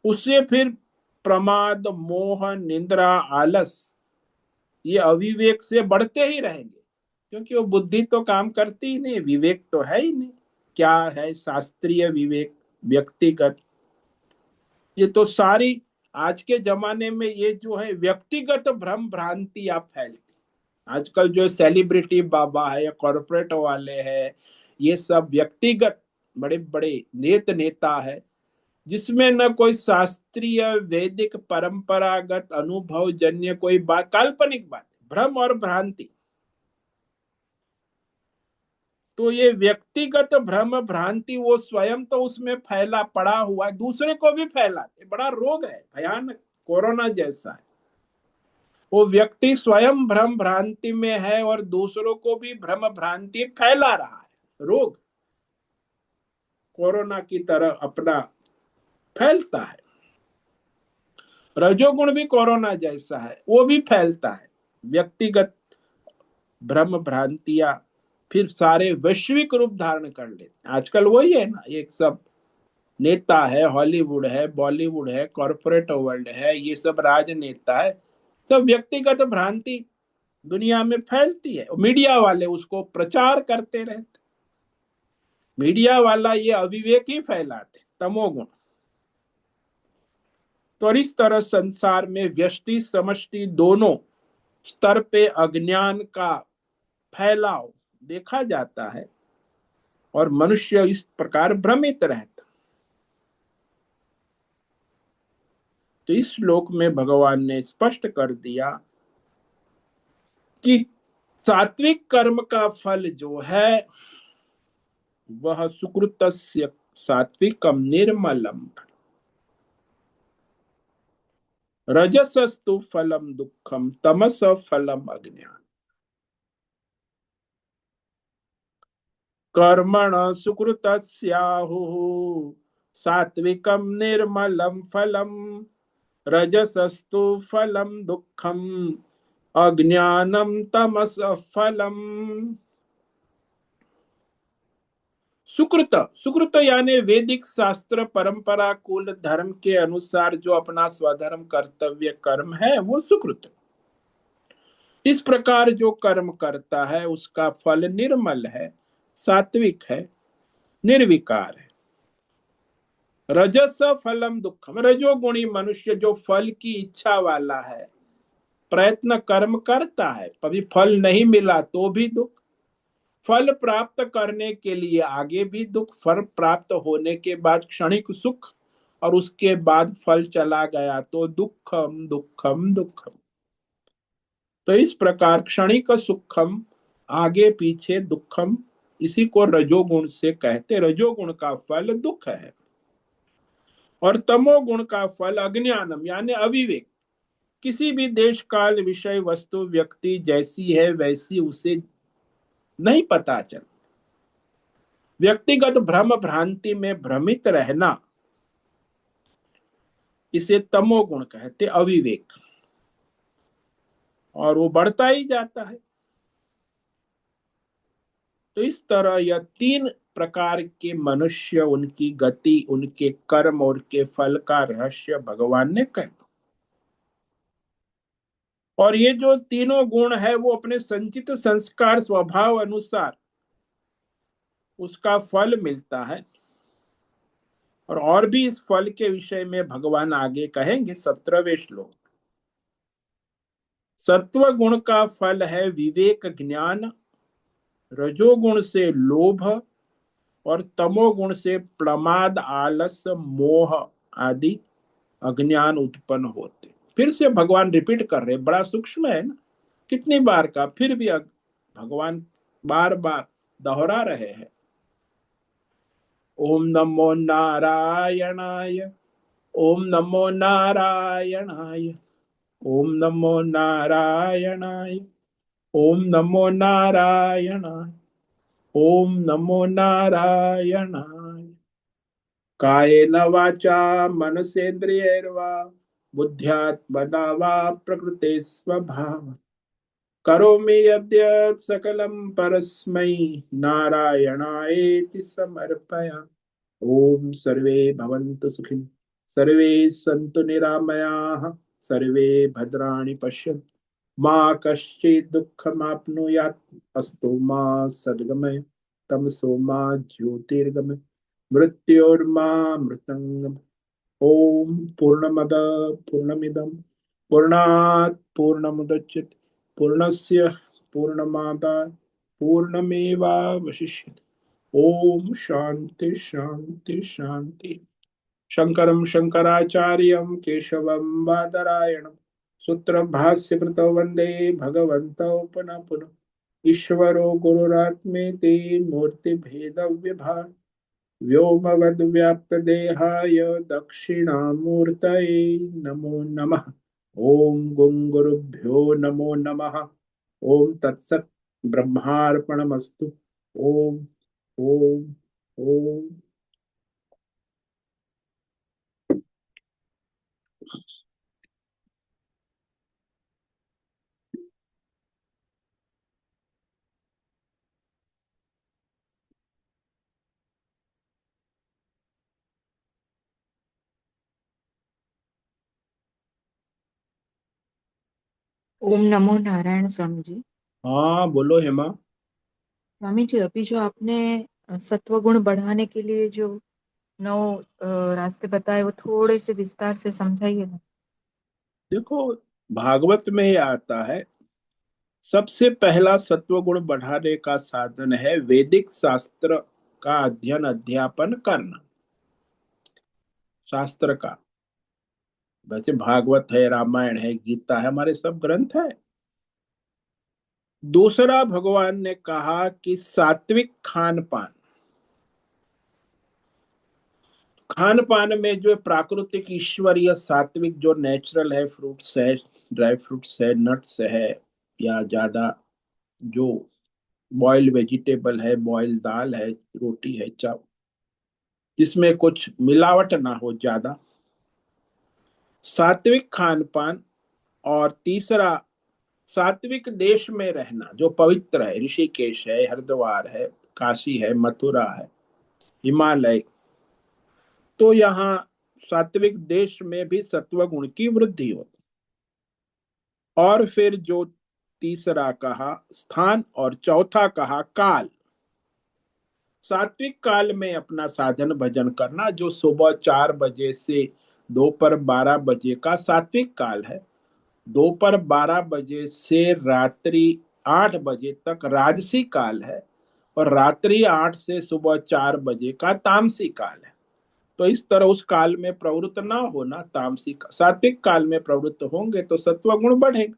उससे फिर प्रमाद, मोह, निंद्रा, आलस, ये अविवेक से बढ़ते ही रहेंगे, क्योंकि वो बुद्धि तो काम करती ही नहीं, विवेक तो है ही नहीं। क्या है शास्त्रीय विवेक, व्यक्तिगत, ये तो सारी आज के जमाने में ये जो है व्यक्तिगत भ्रम भ्रांति आप फैलती। आजकल जो सेलिब्रिटी बाबा है या कॉरपोरेट वाले हैं, ये सब व्यक्तिगत बड़े बड़े नेता है, जिसमें न कोई शास्त्रीय वैदिक परंपरागत अनुभव जन्य कोई बात, काल्पनिक बात, भ्रम और भ्रांति। तो ये व्यक्तिगत भ्रम भ्रांति वो स्वयं तो उसमें फैला पड़ा हुआ है, दूसरे को भी फैलाते, बड़ा रोग है, भयानक, कोरोना जैसा है। वो व्यक्ति स्वयं भ्रम भ्रांति में है और दूसरों को भी भ्रम भ्रांति फैला रहा है। रोग कोरोना की तरह अपना फैलता है। रजोगुण भी कोरोना जैसा है, वो भी फैलता है। व्यक्तिगत भ्रम भ्रांतियां फिर सारे वैश्विक रूप धारण कर लेते। आजकल वही है ना, एक सब नेता है, हॉलीवुड है, बॉलीवुड है, कॉरपोरेट वर्ल्ड है, ये सब राजनेता है, सब व्यक्तिगत भ्रांति दुनिया में फैलती है। मीडिया वाले उसको प्रचार करते रहते, मीडिया वाला ये अविवेक ही फैलाते, तमोगुण। तो इस तरह संसार में व्यष्टि समष्टि दोनों स्तर पे अज्ञान का फैलाव देखा जाता है और मनुष्य इस प्रकार भ्रमित रहता। तो इस श्लोक में भगवान ने स्पष्ट कर दिया कि सात्विक कर्म का फल जो है वह सुकृतस्य सात्विकम निर्मलम, रजसस्तु फलम दुखम, तमस फलम अज्ञान। कर्मण सुकृतस्याहुः सात्विकम निर्मलम फलम, रजसस्तु फलम दुखम, अज्ञानम तमस फलम। सुकृत, सुकृत यानी वैदिक शास्त्र परंपरा कुल धर्म के अनुसार जो अपना स्वधर्म कर्तव्य कर्म है वो सुकृत। इस प्रकार जो कर्म करता है उसका फल निर्मल है, सात्विक है, निर्विकार है। रजस फलम दुखम, रजोगुणी मनुष्य जो फल की इच्छा वाला है, प्रयत्न कर्म करता है, कभी फल नहीं मिला तो भी दुख, फल प्राप्त करने के लिए आगे भी दुख, फल प्राप्त होने के बाद क्षणिक सुख, और उसके बाद फल चला गया तो दुखम दुखम दुखम। तो इस प्रकार क्षणिक सुखम, आगे पीछे दुखम, इसी को रजोगुण से कहते। रजोगुण का फल दुख है, और तमोगुण का फल अज्ञानम यानी अविवेक। किसी भी देश काल विषय वस्तु व्यक्ति जैसी है वैसी उसे नहीं पता चल, व्यक्तिगत भ्रम भ्रांति में भ्रमित रहना, इसे तमोगुण कहते, अविवेक, और वो बढ़ता ही जाता है। तो इस तरह यह तीन प्रकार के मनुष्य, उनकी गति, उनके कर्म और के फल का रहस्य भगवान ने कहा। और ये जो तीनों गुण है वो अपने संचित संस्कार स्वभाव अनुसार उसका फल मिलता है। और भी इस फल के विषय में भगवान आगे कहेंगे 17वें श्लोक। सत्व गुण का फल है विवेक ज्ञान, रजोगुण से लोभ, और तमोगुण से प्रमाद आलस मोह आदि अज्ञान उत्पन्न होते। फिर से भगवान रिपीट कर रहे, बड़ा सूक्ष्म है ना, कितनी बार का, फिर भी भगवान बार बार दोहरा रहे हैं। ओम नमो नारायणाय, ओम नमो नारायणाय, ओम नमो नारायणाय, ओम नमो नारायणाय, ओम नमो नारायणाय। कायेन वाचा मनसेन्द्रियैर्वा बुद्ध्यात्मना वा प्रकृते स्वभाव करोमि यद्यत् सकलं परस्मै नारायणायेति समर्पयामि। ओम सर्वे भवन्तु सुखिनः, सर्वे सन्तु निरामयाः, सर्वे भद्राणि पश्यन्तु, मा कश्चित् दुःखमाप्नुयात्, अस्तु मा सद्गमय, तमसो मा ज्योतिर्गमय, मृत्योर्मा मृतङ्गमय। ओम पूर्णमद पूर्णमिदं पूर्णात् पूर्णमुदच्यते, पूर्णस्य पूर्णमादाय पूर्णमेवावशिष्यते। ओम शांति शांति शांति। शंकरं शंकराचार्यं केशवं बादरायणं सूत्रं भाष्यकृतौ वन्दे भगवन्तौ पुनः पुनः। ईश्वरो गुरुरात्मेति मूर्तिभेदव्यभान् व्योमवद्व्याप्तदेहाय दक्षिणामूर्तये नमो नमः। ओम गुं गुरुभ्यो नमो नमः। ओम तत्सत् ब्रह्मार्पणमस्तु। ओम ओम ओम। ओम नमो नारायण स्वामी जी। हाँ बोलो हेमा। स्वामी जी, अभी जो आपने सत्व गुण बढ़ाने के लिए जो 9 रास्ते बताए, वो थोड़े से विस्तार से समझाइए ना। देखो, भागवत में ही आता है, सबसे पहला सत्वगुण बढ़ाने का साधन है वैदिक शास्त्र का अध्ययन अध्यापन करना। शास्त्र का, वैसे भागवत है, रामायण है, गीता है, हमारे सब ग्रंथ है। दूसरा भगवान ने कहा कि सात्विक खान पान, खान पान में जो प्राकृतिक ईश्वरीय सात्विक जो नेचुरल है, फ्रूट्स है, ड्राई फ्रूट्स है, नट्स है, या ज्यादा जो बॉइल्ड वेजिटेबल है, बॉइल्ड दाल है, रोटी है, चावल, जिसमें कुछ मिलावट ना हो ज्यादा, सात्विक खान पान। और तीसरा, सात्विक देश में रहना जो पवित्र है, ऋषिकेश है, हरिद्वार है, काशी है, मथुरा है, हिमालय। तो यहाँ सात्विक देश में भी सत्व गुण की वृद्धि हो। और फिर जो तीसरा कहा स्थान, और चौथा कहा काल। सात्विक काल में अपना साधन भजन करना, जो सुबह 4 बजे से दोपहर 12 बजे का सात्विक काल है, दोपहर 12 बजे से रात्रि 8 बजे तक राजसी काल है, और रात्रि 8 से सुबह 4 बजे का तामसी काल है। तो इस तरह उस काल में प्रवृत्त ना होना, तामसिक सात्विक काल में प्रवृत्त होंगे तो सत्वगुण बढ़ेगा।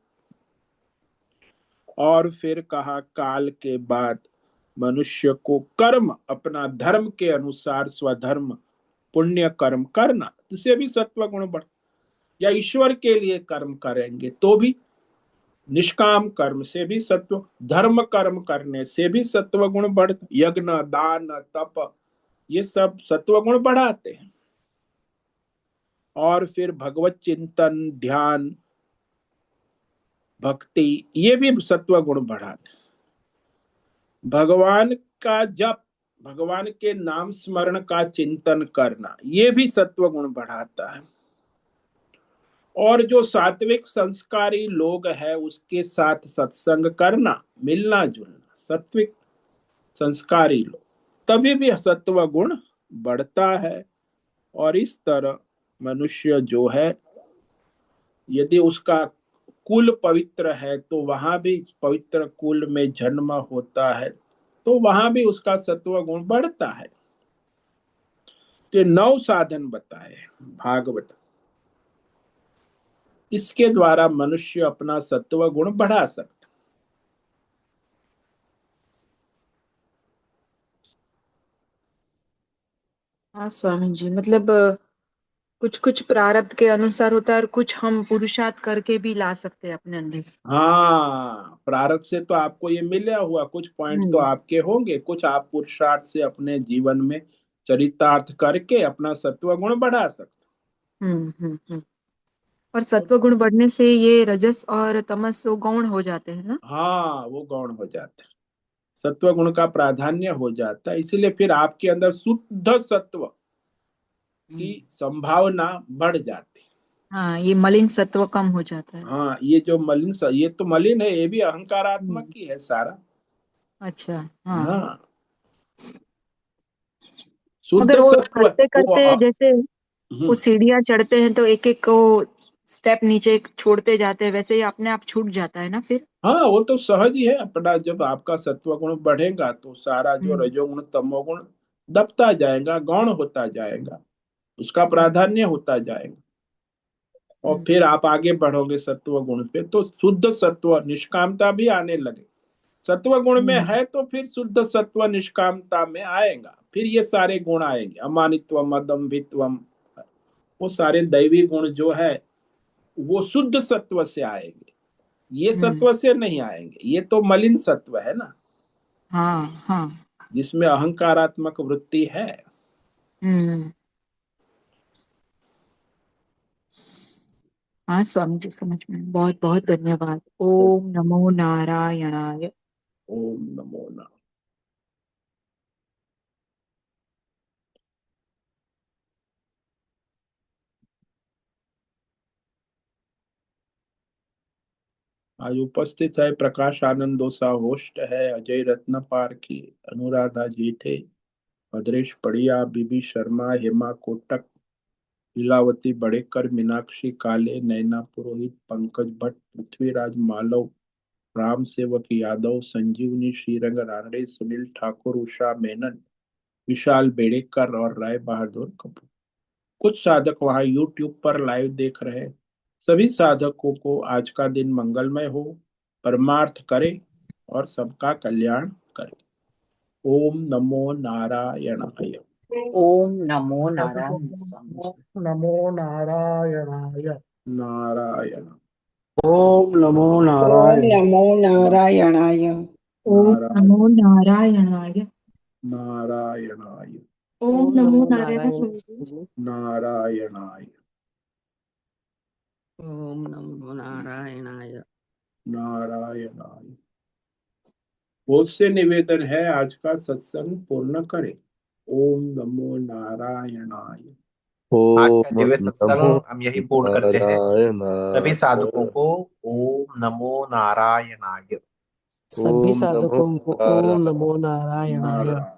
और फिर कहा काल के बाद मनुष्य को कर्म अपना धर्म के अनुसार स्वधर्म पुण्य कर्म करना, इससे भी सत्वगुण बढ़, या ईश्वर के लिए कर्म करेंगे तो भी, निष्काम कर्म से भी सत्व, धर्म कर्म करने से भी सत्वगुण बढ़, यज्ञ दान तप ये सब सत्वगुण बढ़ाते हैं। और फिर भगवत चिंतन ध्यान भक्ति ये भी सत्वगुण बढ़ाते हैं। भगवान का जप, भगवान के नाम स्मरण का चिंतन करना ये भी सत्वगुण बढ़ाता है। और जो सात्विक संस्कारी लोग हैं उसके साथ सत्संग करना, मिलना जुलना, सात्विक संस्कारी लोग, तभी भी सत्व गुण बढ़ता है। और इस तरह मनुष्य जो है, यदि उसका कुल पवित्र है तो वहां भी पवित्र कुल में जन्म होता है तो वहां भी उसका सत्व गुण बढ़ता है। तो 9 साधन बताए भागवत, इसके द्वारा मनुष्य अपना सत्व गुण बढ़ा सकता। हाँ स्वामी जी, मतलब कुछ कुछ प्रारब्ध के अनुसार होता है और कुछ हम पुरुषार्थ करके भी ला सकते हैं अपने अंदर। हाँ, प्रारब्ध से तो आपको ये मिला हुआ, कुछ पॉइंट तो हम्म आपके होंगे, कुछ आप पुरुषार्थ से अपने जीवन में चरितार्थ करके अपना सत्व गुण बढ़ा सकते। हम्म। और सत्व गुण बढ़ने से ये रजस और तमस वो गौण हो जाते हैं ना। हाँ, वो गौण हो जाता है, सत्व गुण का प्राधान्य हो जाता है, इसीलिए फिर आपके अंदर शुद्ध सत्व की हम्म। संभावना बढ़ जाती है। हाँ, ये मलिन सत्व कम हो जाता है। हाँ, ये जो मलिन ये तो मलिन है, ये भी अहंकारात्मक हम्म। ही है सारा। अच्छा। हाँ। हाँ, मगर शुद्ध वो सत्व करते वो करते जैसे वो हम्म। सीढ़ियाँ चढ़ते हैं तो एक एक को स्टेप नीचे छोड़ते जाते हैं, वैसे ही अपने आप छूट जाता है ना फिर। हाँ, वो तो सहज ही है अपना, जब आपका सत्व गुण बढ़ेगा तो सारा जो हम्म रजोगुण तमोगुण दबता जाएगा, गौण होता जाएगा, उसका हम्म प्राधान्य होता जाएगा। और हम्म फिर आप आगे बढ़ोगे सत्व गुण पे तो शुद्ध सत्व निष्कामता भी आने लगे। सत्व गुण में हम्म है तो फिर शुद्ध सत्व निष्कामता में आएगा, फिर ये सारे गुण आएंगे, अमानित्वम अदम्भित्वम, वो सारे दैवी गुण जो है वो शुद्ध सत्व से आएंगे, ये हम्म। सत्व से नहीं आएंगे, ये तो मलिन सत्व है ना, हाँ हाँ। जिसमें अहंकारात्मक वृत्ति है। हम्म। हाँ स्वामी जी, समझ में, बहुत बहुत धन्यवाद। ओम नमो नारायणाय। ओम नमो नारायण। आज उपस्थित है प्रकाश आनंद दोसा, होस्ट है अजय रत्न पारखी, अनुराधा जेठे, भद्रेश पड़िया, बीबी शर्मा, हेमा कोटक, लीलावती बड़ेकर, मीनाक्षी काले, नैना पुरोहित, पंकज भट्ट, पृथ्वीराज मालव, राम सेवक यादव, संजीवनी श्रीरंग रानड़े, सुनील ठाकुर, उषा मेनन, विशाल बेड़ेकर और राय बहादुर कपूर। कुछ साधक वहां यूट्यूब पर लाइव देख रहे हैं। सभी साधकों को आज का दिन मंगलमय हो, परमार्थ करे और सबका कल्याण करे। ओम नमो नारायणाय। ओम नमो नारायण स्वामी जी। ओम नमो नारायणाय। नारायण ओम नमो ओम नारायण। नमो नारायणाय। ओम नारायण नमो नारायणाय। नारायणाय ओम ओम नमो नमो नारायण नारायण स्वामी जी। स्वामी। नारायणाय ओम नमो नारायणाय। नारायणाय। बहुत से निवेदन है, आज का सत्संग पूर्ण करें। ओम नमो नारायणाय। आज का ओम दिव्य नमो सत्संग हम यही पूर्ण करते हैं। सभी साधकों नारायणाय। को ओम नमो नारायणाय। सभी ओम नमो साधकों को ओम नारायण। नमो नारायणाय। नारायण